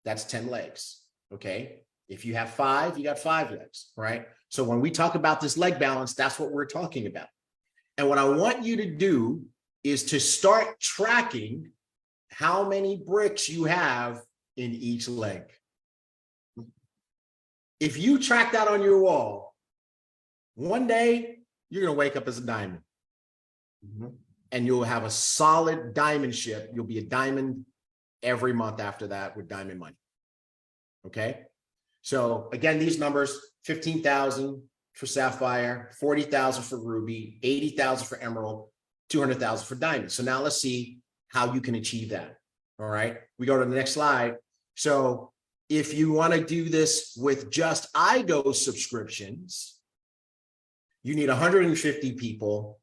that's 10 legs. Okay? If you have 5, you got 5 legs, right? So when we talk about this leg balance, that's what we're talking about. And what I want you to do is to start tracking how many bricks you have in each leg. If you track that on your wall, one day you're going to wake up as a diamond. And you'll have a solid diamond ship. You'll be a diamond every month after that with diamond money. Okay? So again, these numbers, 15,000 for Sapphire, 40,000 for Ruby, 80,000 for Emerald, 200,000 for Diamond. So now let's see how you can achieve that. All right. We go to the next slide. So if you want to do this with just IGO subscriptions, you need 150 people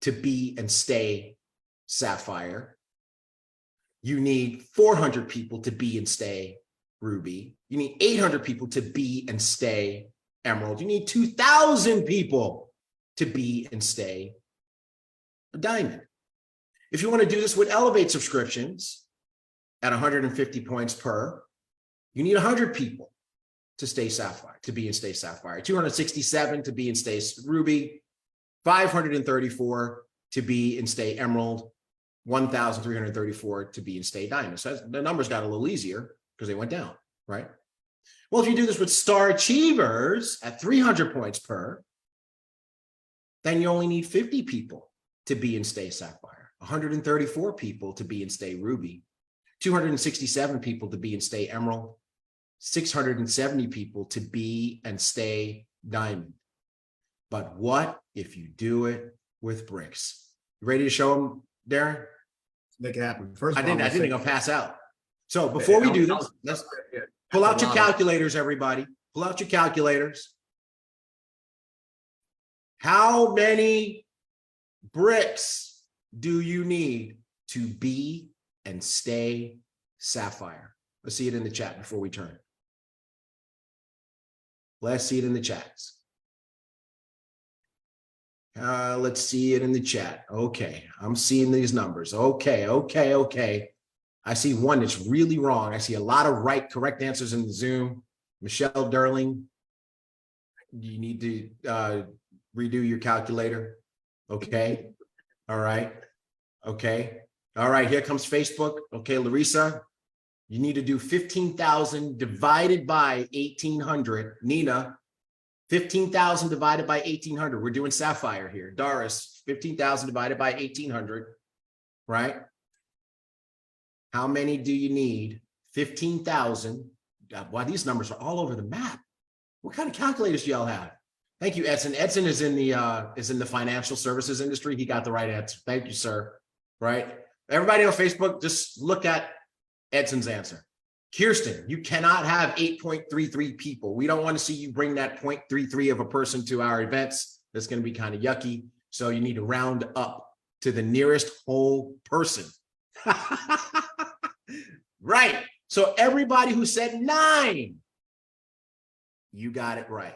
to be and stay Sapphire. You need 400 people to be and stay ruby. You need 800 people to be and stay emerald. You need 2,000 people to be and stay a diamond. If you want to do this with Elevate subscriptions at 150 points per, you need 100 people to stay sapphire, to be and stay sapphire, 267 to be and stay ruby, 534 to be and stay emerald, 1,334 to be and stay diamond. So the numbers got a little easier because they went down, right? Well, if you do this with star achievers at 300 points per, then you only need 50 people to be and stay sapphire, 134 people to be and stay ruby, 267 people to be and stay emerald, 670 people to be and stay diamond. But what if you do it with bricks? You ready to show them, Darren? Make it happen. First, I think I'm gonna pass out. So before we do this, let's pull out your calculators, everybody. Pull out your calculators. How many bricks do you need to be and stay sapphire? Let's see it in the chat before we turn. Let's see it in the chats. Let's see it in the chat. Okay, I'm seeing these numbers. Okay. I see one that's really wrong. I see a lot of correct answers in the Zoom. Michelle Derling, you need to redo your calculator. Okay. All right. Okay. All right. Here comes Facebook. Okay, Larissa, you need to do 15,000 divided by 1,800. Nina, 15,000 divided by 1,800. We're doing sapphire here. Doris, 15,000 divided by 1,800, right? How many do you need? 15,000. Wow, these numbers are all over the map. What kind of calculators do y'all have? Thank you, Edson. Edson is in the financial services industry. He got the right answer. Thank you, sir. Right? Everybody on Facebook, just look at Edson's answer. Kirsten, you cannot have 8.33 people. We don't want to see you bring that 0.33 of a person to our events. That's going to be kind of yucky. So you need to round up to the nearest whole person. Right. So everybody who said 9, you got it right.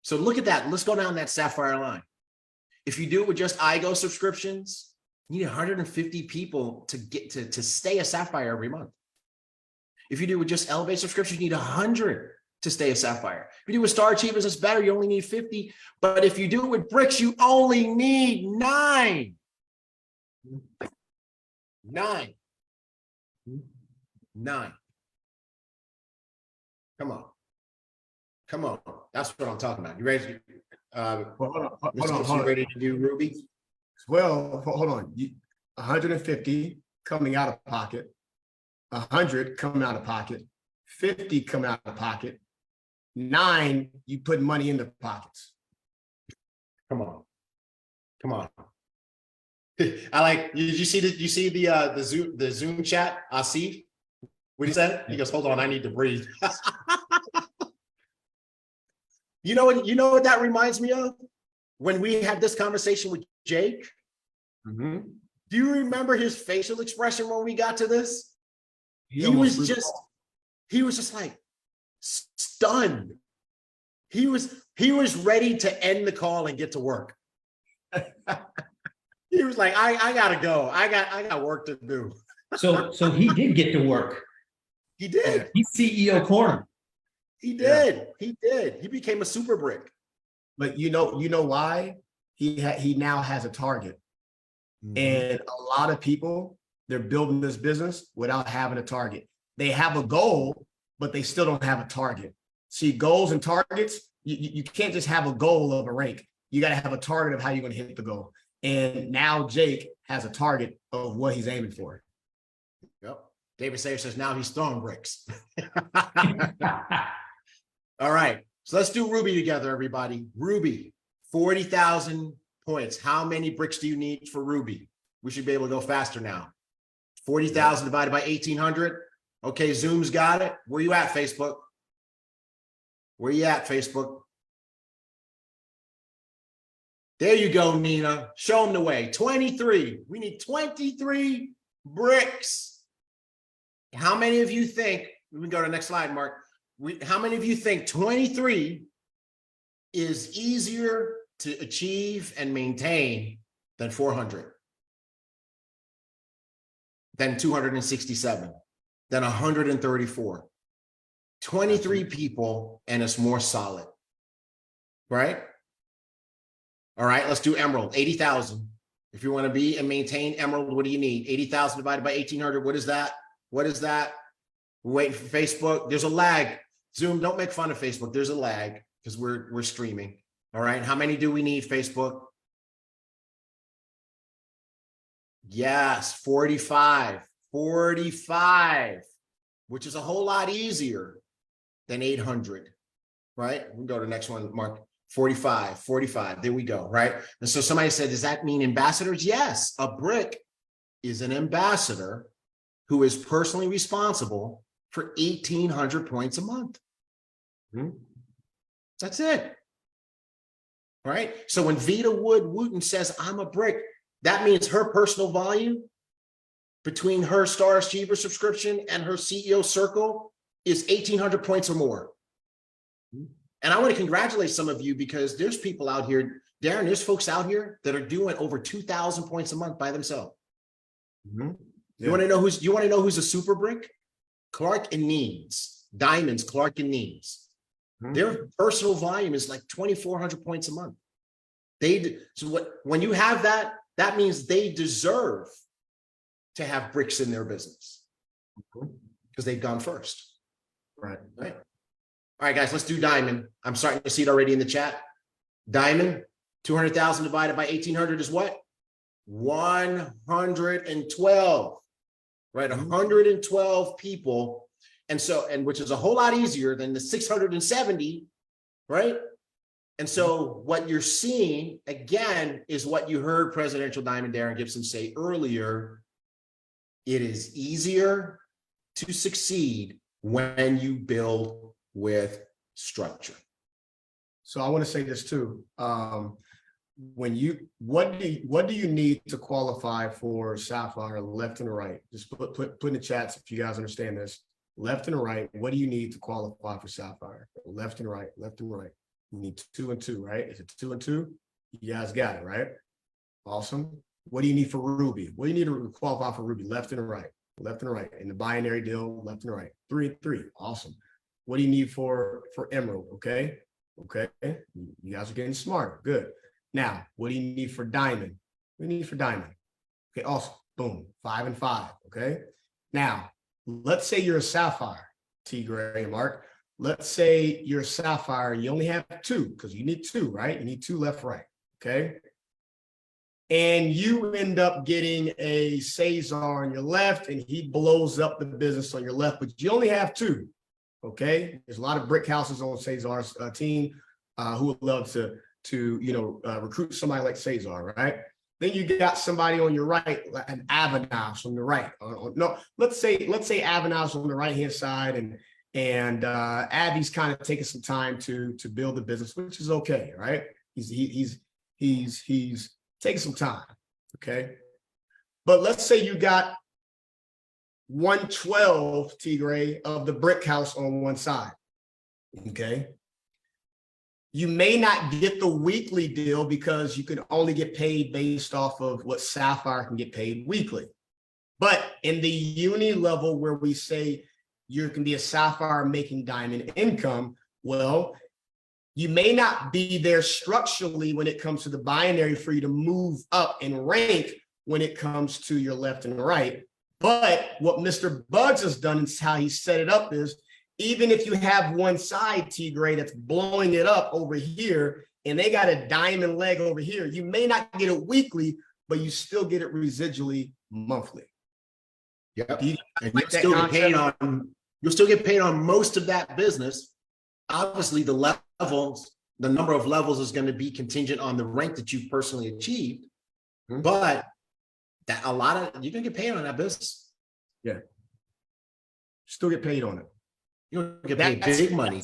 So look at that. Let's go down that sapphire line. If you do it with just iGo subscriptions, you need 150 people to get to stay a sapphire every month. If you do it with just Elevate subscriptions, you need 100 to stay a sapphire. If you do it with Star Achievers, it's better. You only need 50. But if you do it with bricks, you only need 9. 9. Come on. That's what I'm talking about. You ready? Hold on. You ready to do Ruby? Well, hold on. 150 coming out of pocket, 100 coming out of pocket, 50 coming out of pocket, 9 you put money in the pockets. Come on. I like. Did you see the Zoom chat? Asif, what he said? He goes, "Hold on, I need to breathe." You know what that reminds me of? When we had this conversation with Jake. Mm-hmm. Do you remember his facial expression when we got to this? He was just like stunned. He was ready to end the call and get to work. He was like, I gotta go. I got work to do. So he did get to work. He did. He's CEO corner. He did. Yeah. He did. He became a super brick. But you know why? He now has a target. Mm-hmm. And a lot of people, they're building this business without having a target. They have a goal, but they still don't have a target. See, goals and targets, you can't just have a goal of a rank. You got to have a target of how you're going to hit the goal. And now Jake has a target of what he's aiming for. Yep. David Sayer says now he's throwing bricks. All right. So let's do Ruby together, everybody. Ruby, 40,000 points. How many bricks do you need for Ruby? We should be able to go faster now. 40,000 divided by 1,800. Okay, Zoom's got it. Where you at, Facebook? Where you at, Facebook? There you go, Nina. Show them the way. 23. We need 23 bricks How many of you think, we can go to the next slide, Mark. How many of you think 23 is easier to achieve and maintain than 400? Than 267, than 134. 23 people, and it's more solid, right? All right, let's do Emerald, 80,000. If you want to be and maintain Emerald, what do you need? 80,000 divided by 1,800, what is that? What is that? We're waiting for Facebook. There's a lag. Zoom, don't make fun of Facebook. There's a lag because we're streaming. All right, how many do we need, Facebook? Yes, 45, which is a whole lot easier than 800, right? We can go to the next one, Mark. 45, there we go, right? And so somebody said, does that mean ambassadors? Yes, a brick is an ambassador who is personally responsible for 1,800 points a month. That's it, right? So when Vita Wood Wooten says, I'm a brick, that means her personal volume between her Star Achiever subscription and her CEO circle is 1,800 points or more. And I want to congratulate some of you because there's people out here, Darren, there's folks out here that are doing over 2,000 points a month by themselves. You want to know who's a super brick? Clark and Needs, Diamonds, Clark and Needs. Their personal volume is like 2,400 points a month. When you have that, that means they deserve to have bricks in their business because they've gone first. Right. All right, guys, let's do Diamond. I'm starting to see it already in the chat. Diamond, 200,000 divided by 1,800 is what? 112, right? 112 people. And which is a whole lot easier than the 670, right? And so what you're seeing, again, is what you heard Presidential Diamond Darren Gibson say earlier. It is easier to succeed when you build with structure. So I want to say this too. What do you need to qualify for Sapphire, left and right? Just put in the chats if you guys understand this. Left and right, what do you need to qualify for Sapphire? Left and right, left and right. You need 2 and 2, right? Is it 2 and 2? You guys got it, right? Awesome. What do you need for Ruby? What do you need to qualify for Ruby? Left and right, left and right. In the binary deal, left and right. 3 and 3, awesome. What do you need for Emerald? Okay. You guys are getting smarter. Good. Now, what do you need for Diamond? What do you need for Diamond? Okay, awesome. Boom. 5 and 5. Okay. Now, let's say you're a Sapphire, T. Gray and Mark. Let's say you're a Sapphire. You only have 2 because you need 2, right? You need 2 left, right. Okay. And you end up getting a Cesar on your left, and he blows up the business on your left, but you only have 2. Okay, there's a lot of brick houses on Cesar's team who would love to recruit somebody like Cesar, right? Then you got somebody on your right, an Avanas on the right. No, let's say Avanas on the right hand side, and Abby's kind of taking some time to build the business, which is okay, right? He's taking some time, okay. But let's say you got 112 T Gray of the brick house on one side. Okay. You may not get the weekly deal because you can only get paid based off of what Sapphire can get paid weekly. But in the uni level where we say you can be a Sapphire making diamond income, well, you may not be there structurally when it comes to the binary for you to move up and rank when it comes to your left and right. But what Mr. Bugs has done and how he set it up is, even if you have one side, T Gray, that's blowing it up over here, and they got a diamond leg over here, you may not get it weekly, but you still get it residually monthly. Yep. And you'll still get paid on most of that business. Obviously, the number of levels is going to be contingent on the rank that you've personally achieved, but that you're gonna get paid on that business. Yeah. Still get paid on it. You'll get paid big money.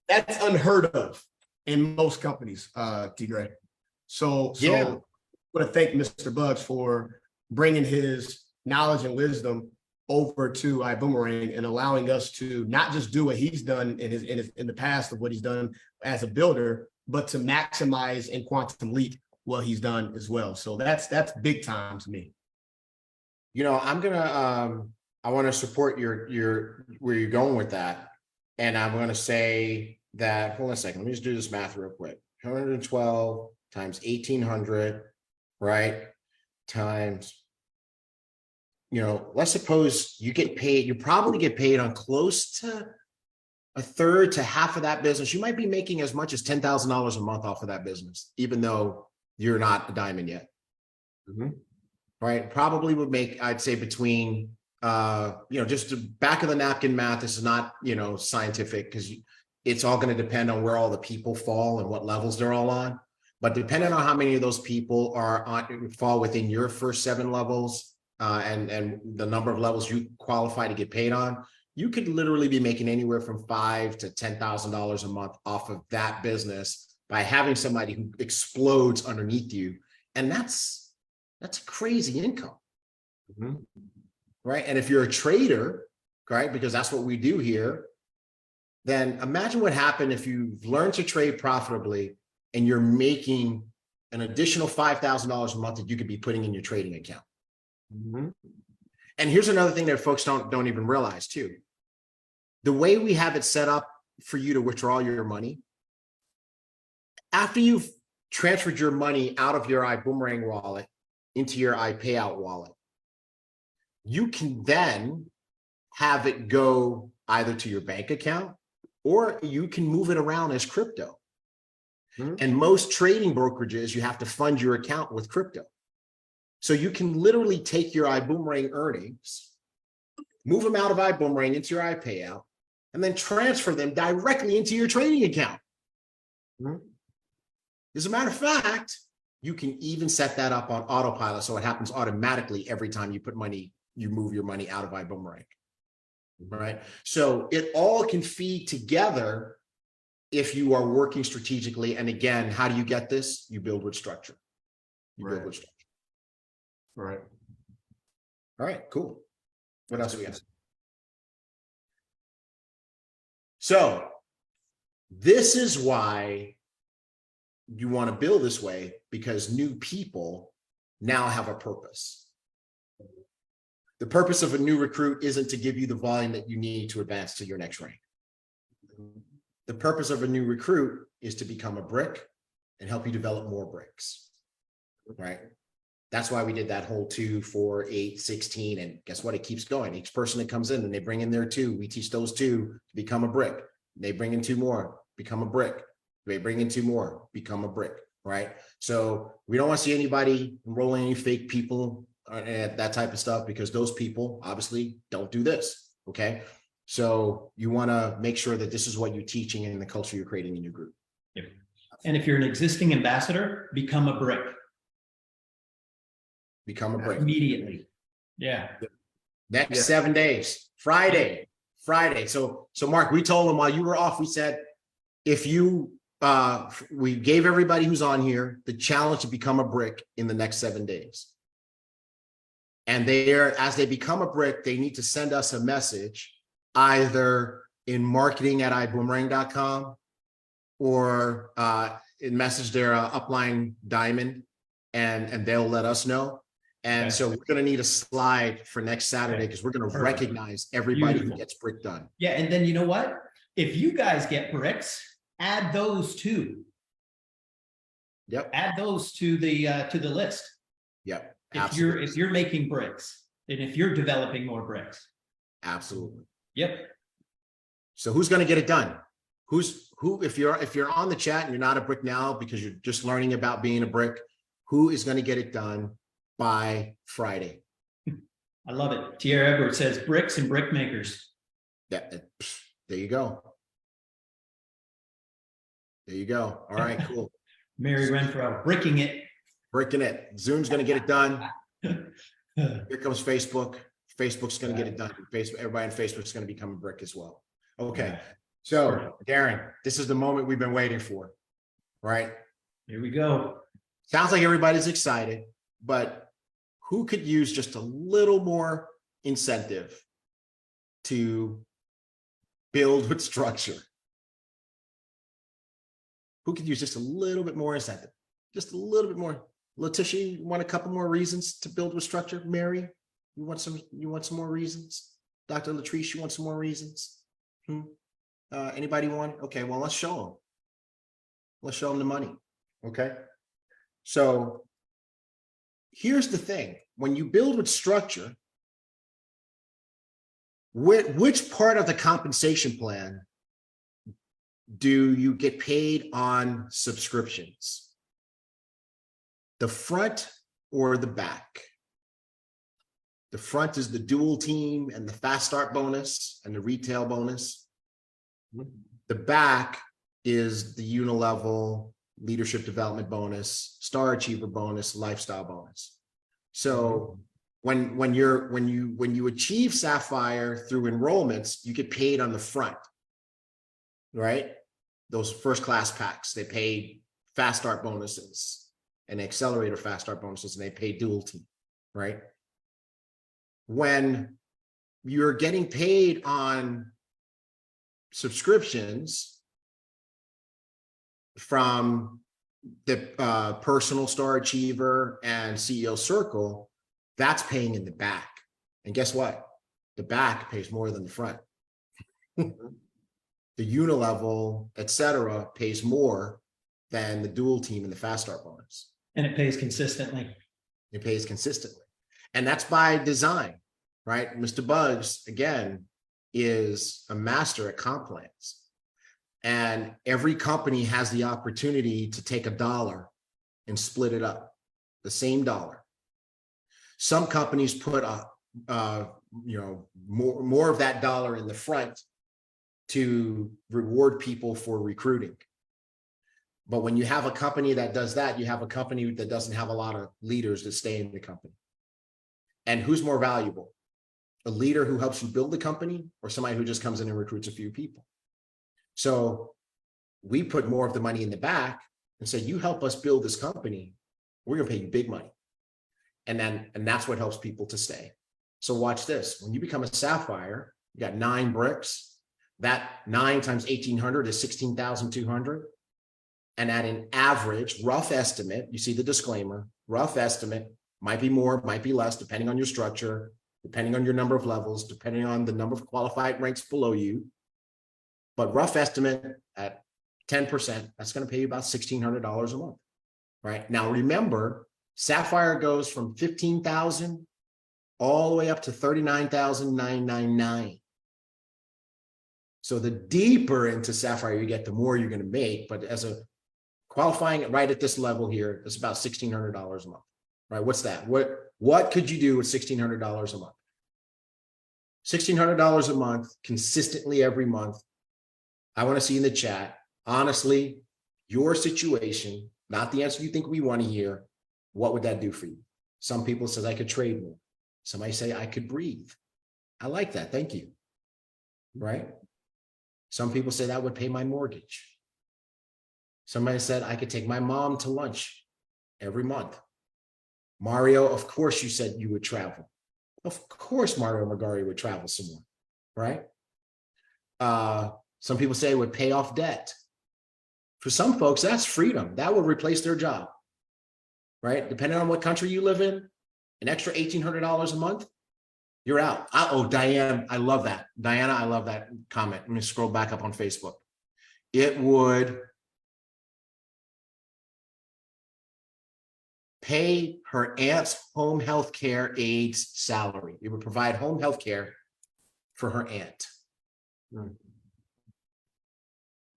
That's unheard of in most companies, T Gray. So I want to thank Mr. Bugs for bringing his knowledge and wisdom over to Ibüümerang and allowing us to not just do what he's done in the past of what he's done as a builder, but to maximize and quantum leap what he's done as well. So that's big time to me. You know, I want to support your where you're going with that. And I'm going to say that, hold on a second, let me just do this math real quick. 112 times 1800, right? Times, you know, let's suppose you get paid, you probably get paid on close to a third to half of that business. You might be making as much as $10,000 a month off of that business, even though you're not a diamond yet. Right? Probably would make, I'd say between, you know, just the back of the napkin math. This is not, you know, scientific, because it's all going to depend on where all the people fall and what levels they're all on. But depending on how many of those people are on, fall within your first 7 levels, and the number of levels you qualify to get paid on, you could literally be making anywhere from $5,000 to $10,000 a month off of that business by having somebody who explodes underneath you. And that's crazy income. Right? And if you're a trader, right, because that's what we do here, then imagine what happened if you've learned to trade profitably and you're making an additional $5,000 a month that you could be putting in your trading account. And here's another thing that folks don't even realize too. The way we have it set up for you to withdraw your money, after you've transferred your money out of your Ibüümerang wallet into your iPayout wallet, you can then have it go either to your bank account or you can move it around as crypto. And most trading brokerages, you have to fund your account with crypto. So you can literally take your Ibüümerang earnings, move them out of Ibüümerang into your iPayout, and then transfer them directly into your trading account. As a matter of fact, you can even set that up on autopilot so it happens automatically every time you put money, you move your money out of Ibüümerang. Right? So it all can feed together if you are working strategically. And again, how do you get this? You build with structure. Build with structure. Right. All right, cool. What else do we have? So this is why you want to build this way, because new people now have a purpose. The purpose of a new recruit isn't to give you the volume that you need to advance to your next rank. The purpose of a new recruit is to become a brick and help you develop more bricks, right? That's why we did that whole 2, 4, 8, 16. And guess what? It keeps going. Each person that comes in and they bring in their 2, we teach those 2 to become a brick. They bring in 2 more, become a brick. They bring in 2 more, become a brick, right? So we don't want to see anybody enrolling any fake people and that type of stuff, because those people obviously don't do this, okay? So you want to make sure that this is what you're teaching and the culture you're creating in your group. Yep. And if you're an existing ambassador, become a brick. Become a brick. Immediately. Yeah. Next 7 days, Friday. So Mark, we told them while you were off, we said, if you, we gave everybody who's on here the challenge to become a brick in the next 7 days. And as they become a brick, they need to send us a message either in marketing@iboomerang.com or in message their upline diamond, and they'll let us know. And so we're going to need a slide for next Saturday, because we're going to recognize everybody who gets brick done. Yeah. And then you know what? If you guys get bricks, add those too. Yep. Add those to the list. Yep. If you're making bricks and if you're developing more bricks. Absolutely. Yep. So who's going to get it done? If you're on the chat and you're not a brick now because you're just learning about being a brick, who is going to get it done by Friday? I love it. Tierra Edwards says bricks and brick makers. Yeah, there you go. There you go. All right, cool. Mary Renfro, bricking it. Bricking it. Zoom's going to get it done. Here comes Facebook. Facebook's going to get it done. Everybody on Facebook is going to become a brick as well. Okay. So Darren, this is the moment we've been waiting for, right? Here we go. Sounds like everybody's excited, but who could use just a little more incentive to build with structure? Who could use just a little bit more incentive? Just a little bit more. Letitia, you want a couple more reasons to build with structure? Mary, you want some more reasons? Dr. Latrice, you want some more reasons? Anybody want? Okay, well, let's show them. Let's show them the money. Okay. So here's the thing. When you build with structure, which part of the compensation plan do you get paid on subscriptions? The front or the back? The front is the dual team and the fast start bonus and the retail bonus. The back is the unilevel leadership development bonus, star achiever bonus, lifestyle bonus. So when you achieve Sapphire through enrollments, you get paid on the front, right? Those first class packs, they pay fast start bonuses and accelerator fast start bonuses, and they pay dual team, right? When you're getting paid on subscriptions from the personal star achiever and CEO circle, that's paying in the back. And guess what? The back pays more than the front. The unilevel, et cetera, pays more than the dual team and the fast start bonus. And it pays consistently. It pays consistently. And that's by design, right? Mr. Bugs, again, is a master at comp plans. And every company has the opportunity to take $1 and split it up, the same dollar. Some companies put more of that dollar in the front to reward people for recruiting. But when you have a company that does that, you have a company that doesn't have a lot of leaders that stay in the company. And who's more valuable? A leader who helps you build the company, or somebody who just comes in and recruits a few people? So we put more of the money in the back and say, you help us build this company, we're going to pay you big money. And that's what helps people to stay. So watch this. When you become a Sapphire, you got 9 bricks. That 9 times 1,800 is 16,200. And at an average, rough estimate, you see the disclaimer, rough estimate, might be more, might be less, depending on your structure, depending on your number of levels, depending on the number of qualified ranks below you. But rough estimate at 10%, that's going to pay you about $1,600 a month, right? Now, remember, Sapphire goes from 15,000 all the way up to 39,999. So the deeper into Sapphire you get, the more you're going to make. But as a qualifying it right at this level here, it's about $1,600 a month, right? What's that? What could you do with $1,600 a month? $1,600 a month, consistently every month. I want to see in the chat, honestly, your situation, not the answer you think we want to hear. What would that do for you? Some people says I could trade more. Somebody say I could breathe. I like that. Thank you. Right? Some people say that would pay my mortgage. Somebody said I could take my mom to lunch every month. Mario, of course you said you would travel. Of course Mario Magari would travel somewhere, right? Some people say it would pay off debt. For some folks, that's freedom. That would replace their job, right? Depending on what country you live in, an extra $1,800 a month, you're out. Oh, Diane, I love that. Diana, I love that comment. Let me scroll back up on Facebook. It would pay her aunt's home health care aide's salary. It would provide home health care for her aunt.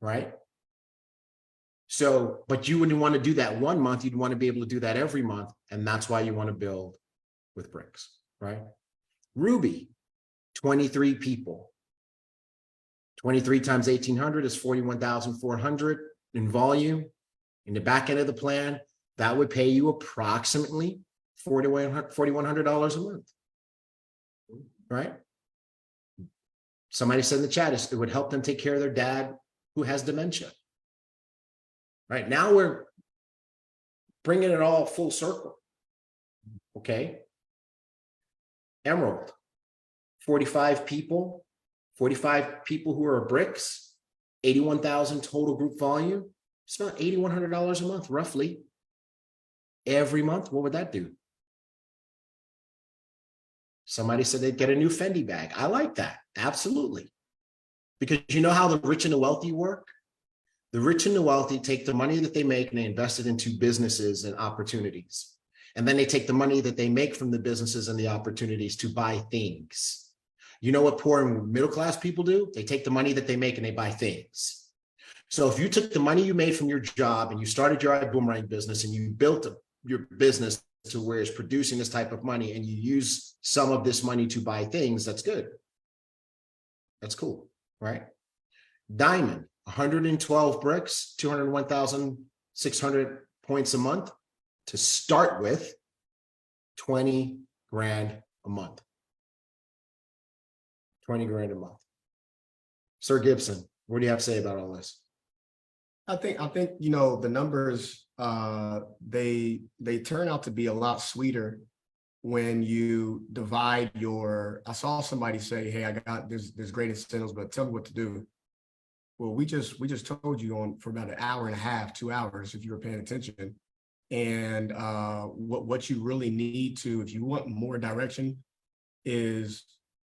Right? So, but you wouldn't want to do that one month. You'd want to be able to do that every month. And that's why you want to build with bricks, right? Ruby, 23 people. 23 times 1,800 is 41,400 in volume. In the back end of the plan, that would pay you approximately $4,100 a month, right? Somebody said in the chat, it would help them take care of their dad who has dementia. Right now we're bringing it all full circle. Okay. Emerald, 45 people who are bricks, 81,000 total group volume. It's about $8,100 a month, roughly. Every month, what would that do? Somebody said they'd get a new Fendi bag. I like that, absolutely. Because you know how the rich and the wealthy work? The rich and the wealthy take the money that they make and they invest it into businesses and opportunities. And then they take the money that they make from the businesses and the opportunities to buy things. You know what poor and middle class people do? They take the money that they make and they buy things. So if you took the money you made from your job and you started your Ibüümerang business and you built your business to where it's producing this type of money and you use some of this money to buy things, that's good. That's cool, right? Diamond, 112 bricks, 201,600 points a month to start with, 20 grand a month. 20 grand a month. Sir Gibson, what do you have to say about all this? I think you know, the numbers they turn out to be a lot sweeter when you divide your. I saw somebody say, "Hey, I got there's great incentives, but tell me what to do." Well, we just told you on for about an hour and a half, 2 hours, if you were paying attention, and what you really need to, if you want more direction, is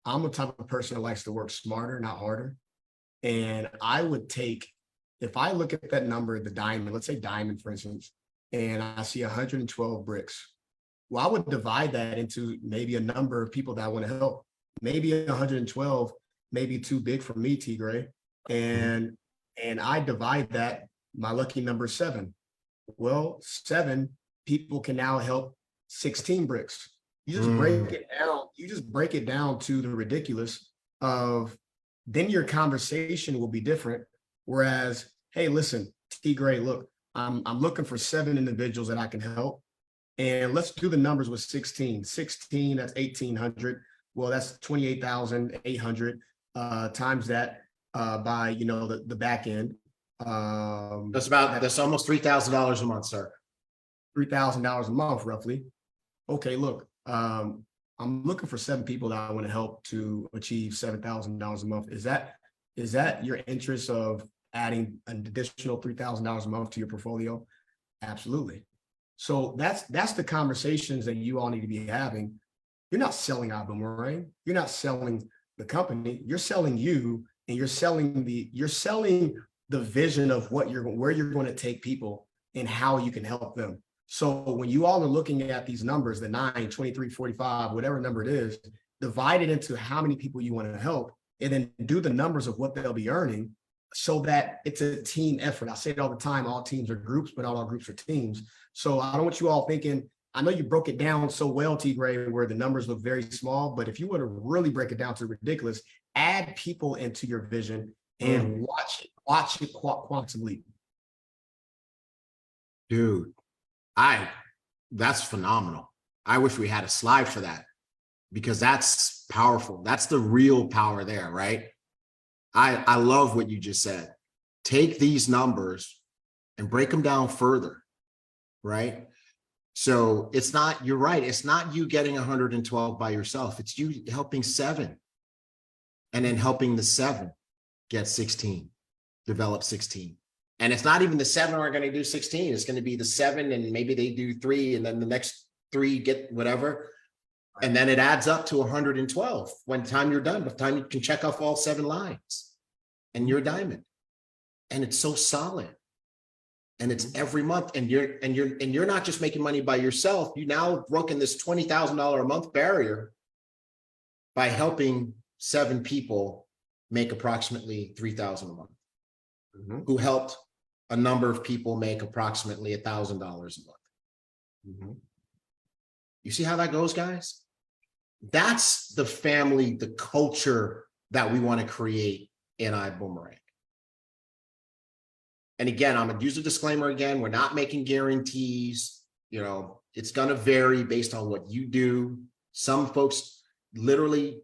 I'm the type of person that likes to work smarter, not harder, and I would take. If I look at that number, the diamond, let's say diamond, for instance, and I see 112 bricks, well, I would divide that into maybe a number of people that I want to help. Maybe 112, maybe too big for me, T. Gray. And I divide that, my lucky number 7. Well, 7 people can now help 16 bricks. You just break it down. You just break it down to the ridiculous of, then your conversation will be different. Whereas, hey, listen, T. Gray, look, I'm looking for 7 individuals that I can help. And let's do the numbers with 16. 16, that's 1,800. Well, that's 28,800 times that by, you know, the back end. That's almost $3,000 a month, sir. $3,000 a month, roughly. Okay, look, I'm looking for 7 people that I want to help to achieve $7,000 a month. Is that your interest of adding an additional $3,000 a month to your portfolio? Absolutely. So that's the conversations that you all need to be having. You're not selling Ibüümerang. You're not selling the company. You're selling you, and you're selling the vision of where you're going to take people and how you can help them. So when you all are looking at these numbers, the 9, 23, 45, whatever number it is, divide it into how many people you want to help, and then do the numbers of what they'll be earning so that it's a team effort. I say it all the time, all teams are groups, but not all groups are teams. So I don't want you all thinking, I know you broke it down so well, T. Gray, where the numbers look very small, but if you were to really break it down to ridiculous, add people into your vision and watch it quantum leap. Dude, that's phenomenal. I wish we had a slide for that, because that's powerful. That's the real power there, right? I love what you just said. Take these numbers and break them down further, right? So it's not, you're right. It's not you getting 112 by yourself. It's you helping 7 and then helping the 7 get 16, develop 16. And it's not even the 7 are going to do 16. It's going to be the 7 and maybe they do 3 and then the next 3 get whatever. And then it adds up to 112 when time you're done, by the time you can check off all 7 lines and you're a diamond. And it's so solid. And it's every month. And you're not just making money by yourself. You now broken this $20,000 a month barrier by helping 7 people make approximately $3,000 a month, who helped a number of people make approximately $1,000 a month. You see how that goes, guys? That's the family, the culture that we want to create in Ibüümerang. And again, I'm going to use a disclaimer again. We're not making guarantees. You know, it's going to vary based on what you do. Some folks, literally,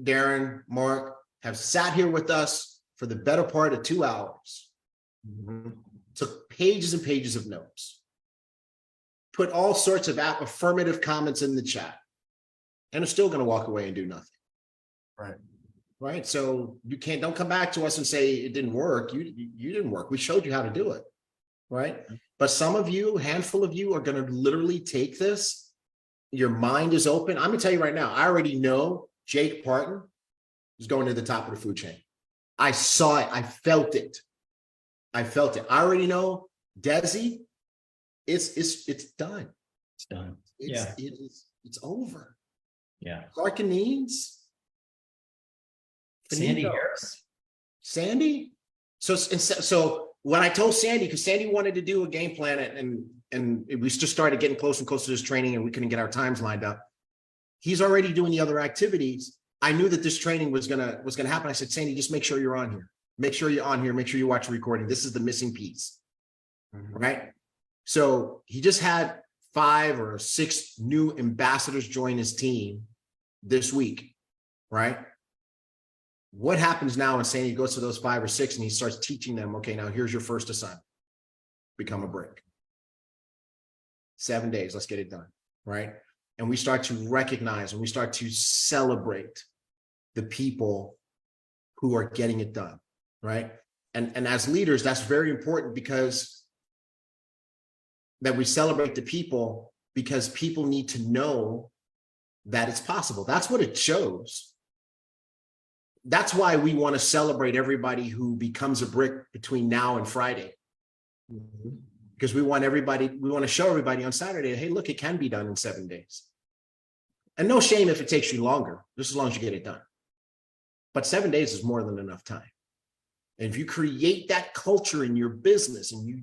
Darren, Mark, have sat here with us for the better part of 2 hours. Took pages and pages of notes. Put all sorts of affirmative comments in the chat. And are still going to walk away and do nothing. Right. So don't come back to us and say it didn't work. You didn't work. We showed you how to do it. Right. But some of you, handful of you are going to literally take this. Your mind is open. I'm going to tell you right now, I already know Jake Parton is going to the top of the food chain. I saw it. I felt it. I already know Desi. It's done. It's done. It's over. Yeah. Clark and Needs. Sandy Harris. Sandy. So when I told Sandy, because Sandy wanted to do a game plan and we just started getting closer and closer to this training and we couldn't get our times lined up. He's already doing the other activities. I knew that this training was gonna happen. I said, Sandy, just make sure you're on here. Make sure you're on here. Make sure you watch the recording. This is the missing piece. Right. So he just had 5 or 6 new ambassadors join his team this week. Right. What happens now when Sandy goes to those 5 or 6 and he starts teaching them, okay, now here's your first assignment. Become a brick. 7 days, let's get it done, right? And we start to recognize and we start to celebrate the people who are getting it done, right? And as leaders, that's very important because that we celebrate the people because people need to know that it's possible. That's what it shows. That's why we want to celebrate everybody who becomes a brick between now and Friday. Because we want to show everybody on Saturday, hey, look, it can be done in 7 days. And no shame if it takes you longer, just as long as you get it done. But 7 days is more than enough time. And if you create that culture in your business and you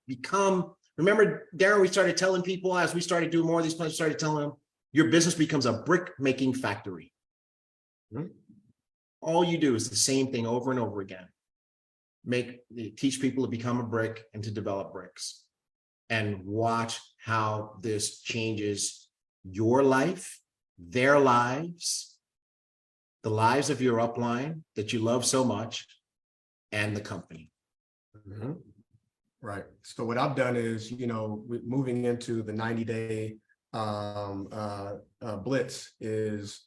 become, remember, Darren, we started telling people as we started doing more of these plans, started telling them, your business becomes a brick making factory. All you do is the same thing over and over again. Teach people to become a brick and to develop bricks. And watch how this changes your life, their lives, the lives of your upline that you love so much, and the company. Right. So what I've done is, moving into the 90-day blitz is,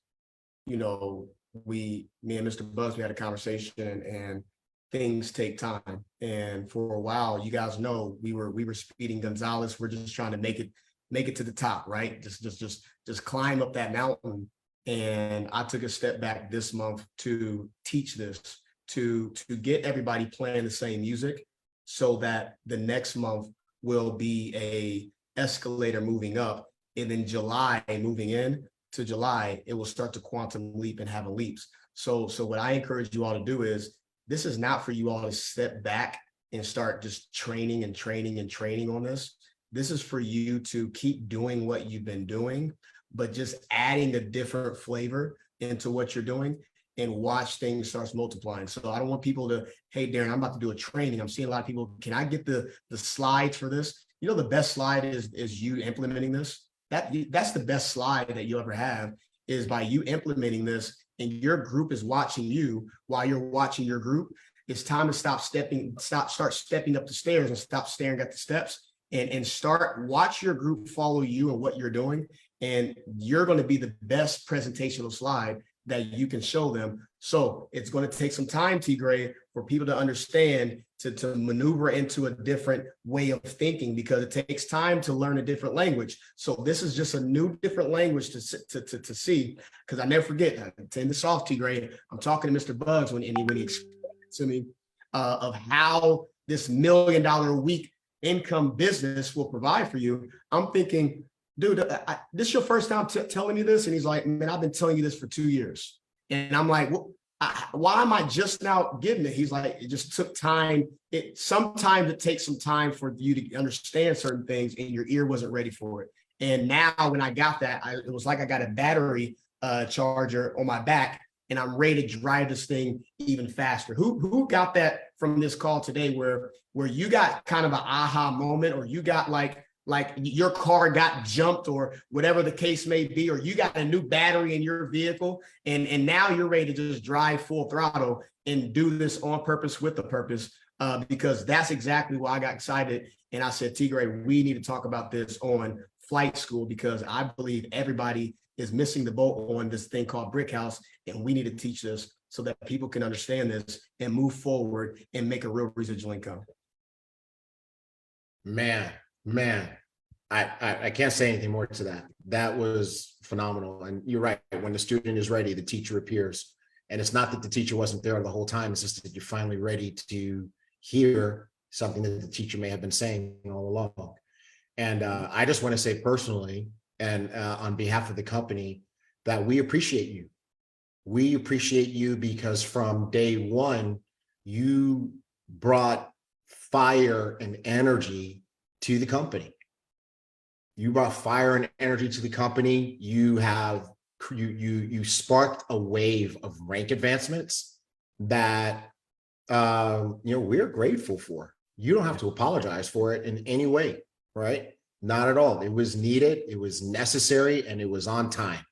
me and Mr. Buzz, we had a conversation and things take time. And for a while, you guys know, we were speeding Gonzalez. We're just trying to make it to the top, right? Just climb up that mountain. And I took a step back this month to teach this, to get everybody playing the same music so that the next month will be a escalator moving up. And then July, moving in to July, it will start to quantum leap and have a leaps. So what I encourage you all to do is, this is not for you all to step back and start just training on this. This is for you to keep doing what you've been doing, but just adding a different flavor into what you're doing and watch things start multiplying. So I don't want people to, hey, Darren, I'm about to do a training. I'm seeing a lot of people, can I get the slides for this? The best slide is you implementing this. That's the best slide that you'll ever have, is by you implementing this and your group is watching you while you're watching your group. It's time to start stepping up the stairs and stop staring at the steps and watch your group follow you and what you're doing. And you're going to be the best presentational slide that you can show them. So it's going to take some time, T. Gray, for people to understand, to maneuver into a different way of thinking, because it takes time to learn a different language. So this is just a new, different language to see, because I never forget, in the soft, T. Gray, I'm talking to Mr. Bugs when he explained to me of how this $1 million a week income business will provide for you. I'm thinking, dude, this is your first time telling me this? And he's like, man, I've been telling you this for 2 years. And I'm like, well, why am I just now getting it? He's like, it just took time. Sometimes it takes some time for you to understand certain things and your ear wasn't ready for it. And now when I got that, it was like I got a battery charger on my back and I'm ready to drive this thing even faster. Who got that from this call today where you got kind of an aha moment, or you got like your car got jumped or whatever the case may be, or you got a new battery in your vehicle and now you're ready to just drive full throttle and do this on purpose with a purpose, because that's exactly why I got excited. And I said, T. Gray, we need to talk about this on flight school, because I believe everybody is missing the boat on this thing called Brick House, and we need to teach this so that people can understand this and move forward and make a real residual income. Man, I can't say anything more to that. That was phenomenal. And you're right. When the student is ready, the teacher appears. And it's not that the teacher wasn't there the whole time. It's just that you're finally ready to hear something that the teacher may have been saying all along. And I just want to say personally, and on behalf of the company, that we appreciate you. We appreciate you because from day one, you brought fire and energy to the company. You brought fire and energy to the company. You sparked a wave of rank advancements that we're grateful for. You don't have to apologize for it in any way, right? Not at all. It was needed, it was necessary, and it was on time.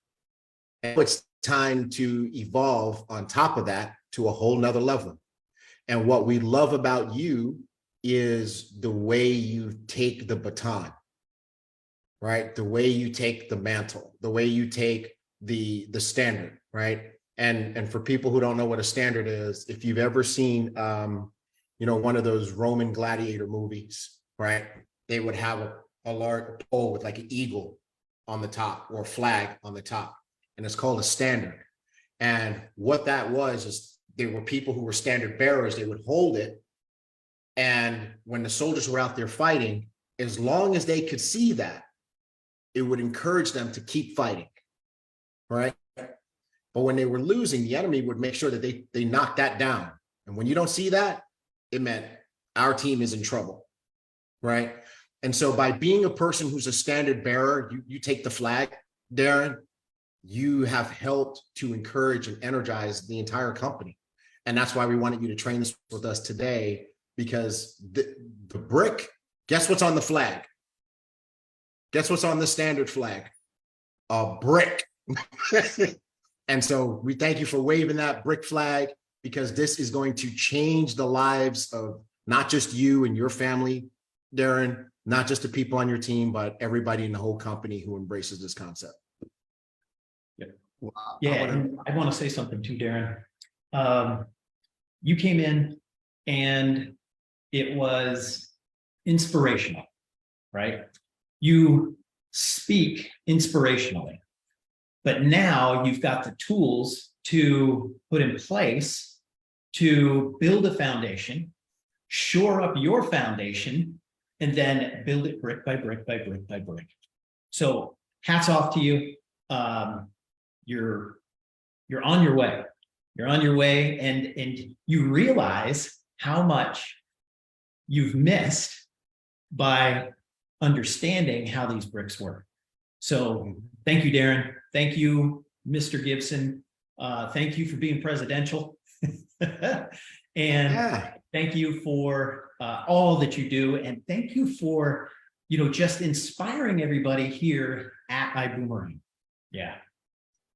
And it's time to evolve on top of that to a whole nother level. And what we love about you is the way you take the baton, right? The way you take the mantle, the way you take the standard, right? And for people who don't know what a standard is, if you've ever seen, one of those Roman gladiator movies, right? They would have a large pole with like an eagle on the top or a flag on the top, and it's called a standard. And what that was is there were people who were standard bearers. They would hold it, and when the soldiers were out there fighting, as long as they could see that, it would encourage them to keep fighting, right? But when they were losing, the enemy would make sure that they knocked that down. And when you don't see that, it meant our team is in trouble, right? And so by being a person who's a standard bearer, you take the flag, Darren, you have helped to encourage and energize the entire company. And that's why we wanted you to train this with us today, because the brick, guess what's on the flag? Guess what's on the standard flag? A brick. And so we thank you for waving that brick flag, because this is going to change the lives of not just you and your family, Darren, not just the people on your team, but everybody in the whole company who embraces this concept. Wow. Yeah, I want to say something too, Darren. You came in and it was inspirational, right? You speak inspirationally, but now you've got the tools to put in place to build a foundation, shore up your foundation, and then build it brick by brick by brick by brick. So hats off to you. You're on your way. You're on your way, and you realize how much you've missed by understanding how these bricks work. So thank you, Darren. Thank you, Mr. Gibson. Thank you for being presidential. And thank you for all that you do. And thank you for, just inspiring everybody here at Ibüümerang. Yeah.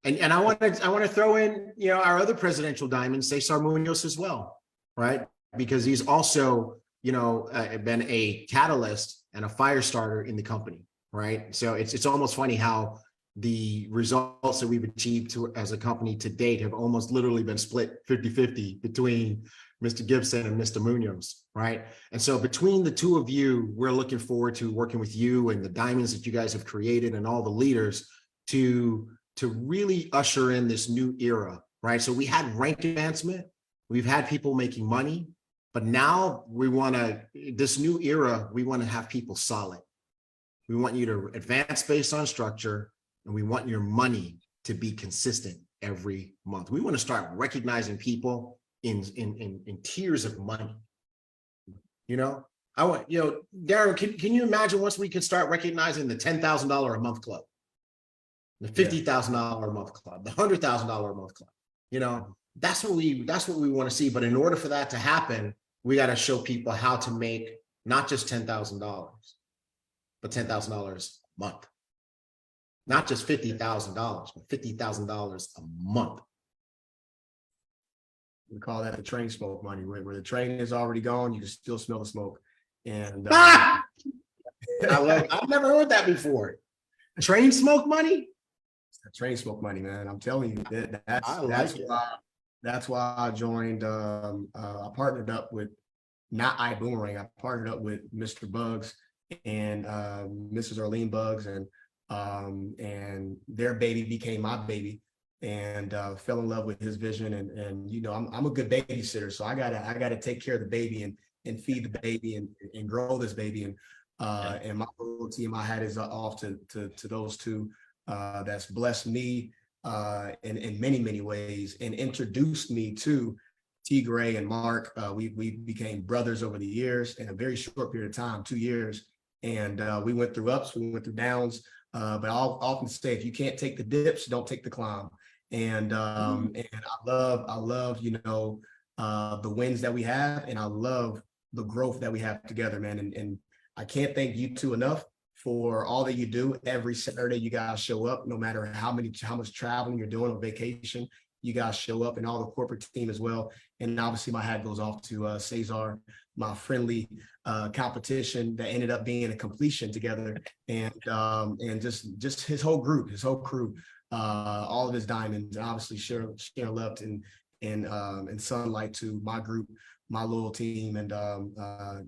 And I want to throw in, our other presidential diamond, Cesar Munoz as well, right? Because he's also, been a catalyst and a fire starter in the company, right? So it's almost funny how the results that we've achieved as a company to date have almost literally been split 50-50 between Mr. Gibson and Mr. Munoz, right? And so between the two of you, we're looking forward to working with you and the diamonds that you guys have created and all the leaders to really usher in this new era, right? So we had rank advancement, we've had people making money, but now this new era, we want to have people solid. We want you to advance based on structure, and we want your money to be consistent every month. We want to start recognizing people in tiers of money. I want, Darren, can you imagine once we can start recognizing the $10,000 a month club, the $50,000 a month club, the $100,000 a month club? That's what we want to see. But in order for that to happen, we got to show people how to make not just $10,000, but $10,000 a month. Not just $50,000, but $50,000 a month. We call that the train smoke money, where the train is already gone, you can still smell the smoke. And I've never heard that before. Train smoke money? Train smoke money, man. I'm telling you, I like it. That's why I joined. I partnered up with not Ibüümerang. I partnered up with Mr. Bugs and Mrs. Arlene Bugs, and their baby became my baby, and fell in love with his vision. And you know, I'm a good babysitter, so I gotta take care of the baby and feed the baby and grow this baby. And my little team I had is off to those two. That's blessed me in many ways and introduced me to T. Gray and Mark. We became brothers over the years in a very short period of time, 2 years. And we went through ups, we went through downs. But I'll often say, if you can't take the dips, don't take the climb. And I love, you know, the wins that we have, and I love the growth that we have together, man. And I can't thank you two enough for all that you do. Every Saturday, you guys show up, no matter how much traveling you're doing on vacation. You guys show up, and all the corporate team as well. And obviously, my hat goes off to Cesar, my friendly competition that ended up being a completion together, and just his whole group, his whole crew, all of his diamonds, and obviously sharing love and sunlight to my group, my loyal team, and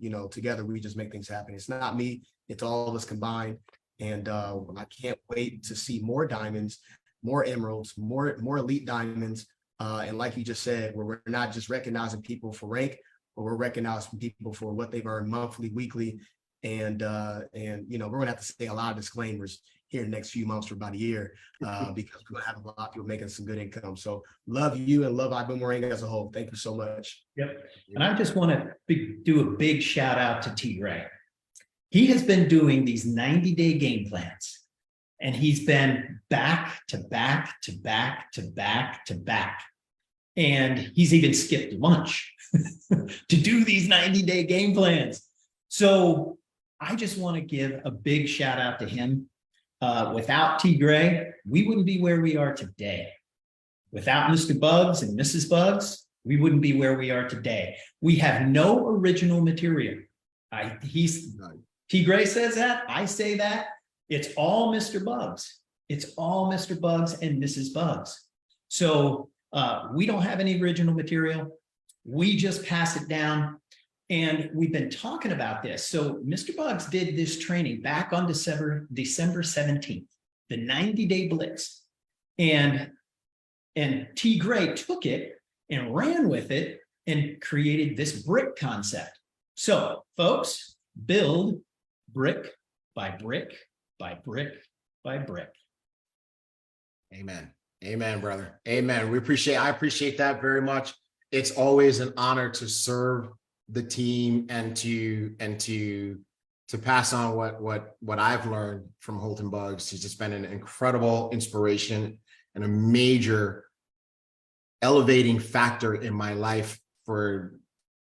you know, together we just make things happen. It's not me, it's all of us combined, and I can't wait to see more diamonds, more emeralds, more elite diamonds, and like you just said, where we're not just recognizing people for rank, but we're recognizing people for what they've earned monthly, weekly, and you know, we're gonna have to say a lot of disclaimers here in the next few months for about a year, because we're gonna have a lot of people making some good income. So love you and love Ibüümerang as a whole. Thank you so much. Yep. And I just want to do a big shout out to T. Gray. He has been doing these 90-day game plans, and he's been back to back to back to back to back. And he's even skipped lunch to do these 90-day game plans. So I just want to give a big shout out to him. Without T. Gray, we wouldn't be where we are today. Without Mr. Bugs and Mrs. Bugs, we wouldn't be where we are today. We have no original material. T. Gray says that, I say that. It's all Mr. Bugs. It's all Mr. Bugs and Mrs. Bugs. So we don't have any original material. We just pass it down. And we've been talking about this. So Mr. Bugs did this training back on December 17th, the 90-day blitz. And T. Gray took it and ran with it and created this brick concept. So folks, build brick by brick by brick by brick. Amen. Amen, brother. Amen. I appreciate that very much. It's always an honor to serve the team and to pass on what I've learned from Holton Bugs. He's just been an incredible inspiration and a major elevating factor in my life for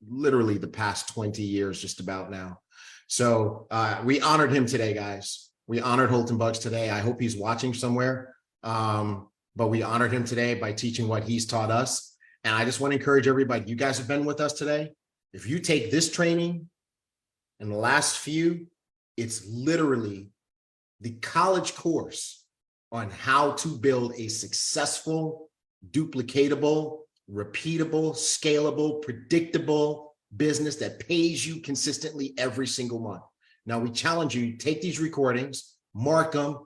literally the past 20 years, just about now. So we honored him today, guys. We honored Holton Bugs today. I hope he's watching somewhere. But we honored him today by teaching what he's taught us. And I just want to encourage everybody, you guys have been with us today. If you take this training and the last few, it's literally the college course on how to build a successful, duplicatable, repeatable, scalable, predictable business that pays you consistently every single month. Now, we challenge you, take these recordings, mark them,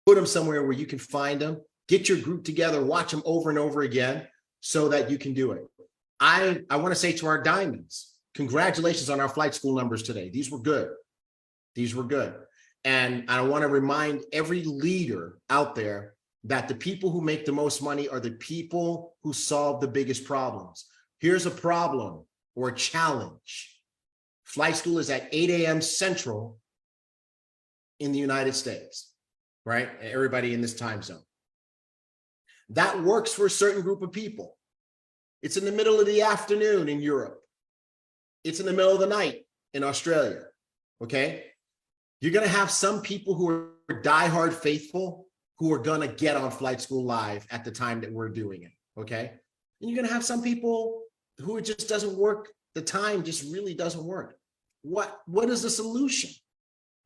put them somewhere where you can find them, get your group together, watch them over and over again so that you can do it. I want to say to our diamonds, congratulations on our flight school numbers today. These were good. These were good. And I want to remind every leader out there that the people who make the most money are the people who solve the biggest problems. Here's a problem or a challenge. Flight school is at 8 a.m. Central in the United States, right? Everybody in this time zone. That works for a certain group of people. It's in the middle of the afternoon in Europe. It's in the middle of the night in Australia, okay? You're gonna have some people who are diehard faithful who are gonna get on Flight School Live at the time that we're doing it, okay? And you're gonna have some people who it just doesn't work. The time just really doesn't work. What is the solution?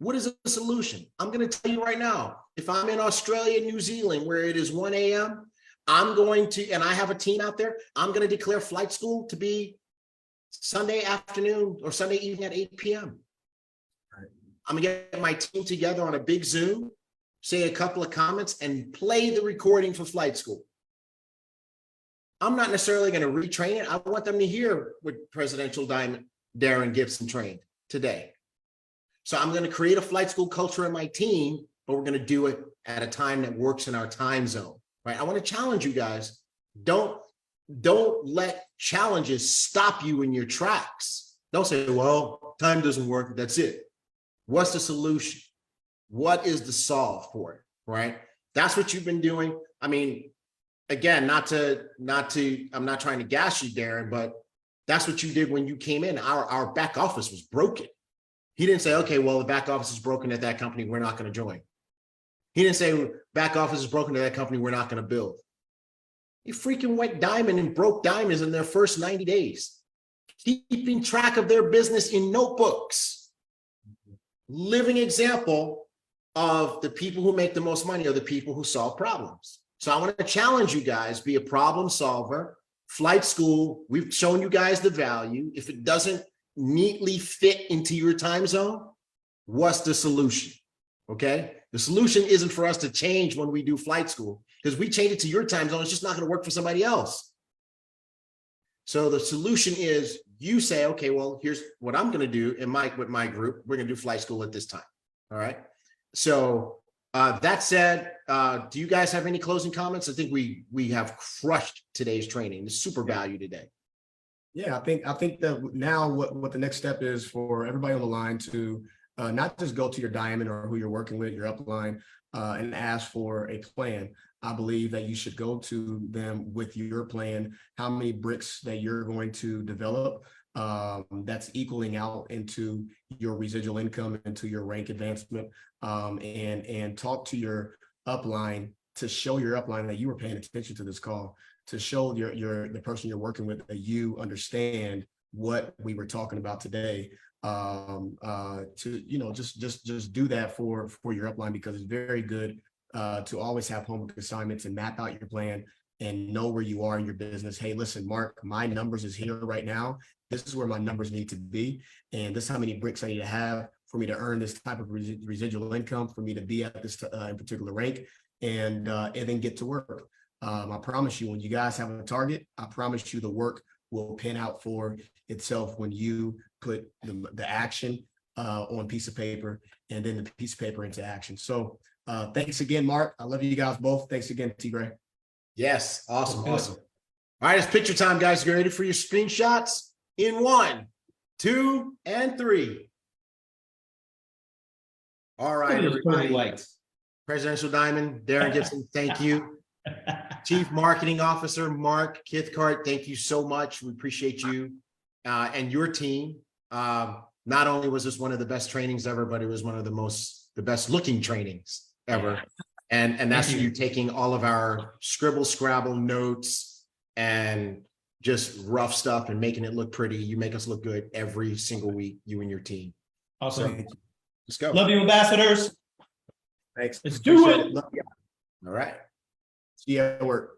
What is the solution? I'm going to tell you right now, if I'm in Australia, New Zealand, where it is 1 a.m., I'm going to, and I have a team out there, I'm going to declare flight school to be Sunday afternoon or Sunday evening at 8 p.m. I'm going to get my team together on a big Zoom, say a couple of comments, and play the recording for flight school. I'm not necessarily going to retrain it. I want them to hear what Presidential Diamond Darren Gibson trained today. So I'm going to create a flight school culture in my team, but we're going to do it at a time that works in our time zone, right? I want to challenge you guys. Don't let challenges stop you in your tracks. Don't say, well, time doesn't work. That's it. What's the solution? What is the solve for it, right? That's what you've been doing. I mean, again, I'm not trying to gas you, Darren, but that's what you did when you came in. Our back office was broken. He didn't say, okay, well, the back office is broken at that company, we're not going to join. He didn't say, back office is broken at that company, we're not going to build. He freaking went diamond and broke diamonds in their first 90 days, keeping track of their business in notebooks. Living example of the people who make the most money are the people who solve problems. So I want to challenge you guys, be a problem solver. Flight school, we've shown you guys the value. If it doesn't neatly fit into your time zone, what's the solution? Okay, the solution isn't for us to change when we do flight school, because we change it to your time zone, it's just not going to work for somebody else. So the solution is you say, okay, well, here's what I'm going to do with my group. We're going to do flight school at this time. All right. So that said, do you guys have any closing comments? I think we have crushed today's training. It's super value today. Yeah, I think that now what the next step is for everybody on the line to not just go to your diamond or who you're working with, your upline, and ask for a plan. I believe that you should go to them with your plan, how many bricks that you're going to develop that's equaling out into your residual income, into your rank advancement, and talk to your upline to show your upline that you were paying attention to this call, to show the person you're working with that you understand what we were talking about today. To just do that for your upline, because it's very good to always have homework assignments and map out your plan and know where you are in your business. Hey, listen, Mark, my numbers is here right now. This is where my numbers need to be, and this is how many bricks I need to have for me to earn this type of residual income, for me to be at this in particular rank, and then get to work. I promise you, when you guys have a target, I promise you the work will pan out for itself when you put the action on a piece of paper, and then the piece of paper into action. So thanks again, Mark. I love you guys both. Thanks again, T. Gray. Yes, awesome. All right, it's picture time, guys. Get ready for your screenshots in 1, 2, and 3. All right, everybody. Presidential Diamond, Darren Gibson, thank you. Chief Marketing Officer, Mark Kithcart, thank you so much. We appreciate you and your team. Not only was this one of the best trainings ever, but it was one of the best looking trainings ever. And that's you taking all of our scribble scrabble notes and just rough stuff and making it look pretty. You make us look good every single week, you and your team. Awesome. So, let's go. Love you, ambassadors. Thanks. Let's do it. All right. See you at work.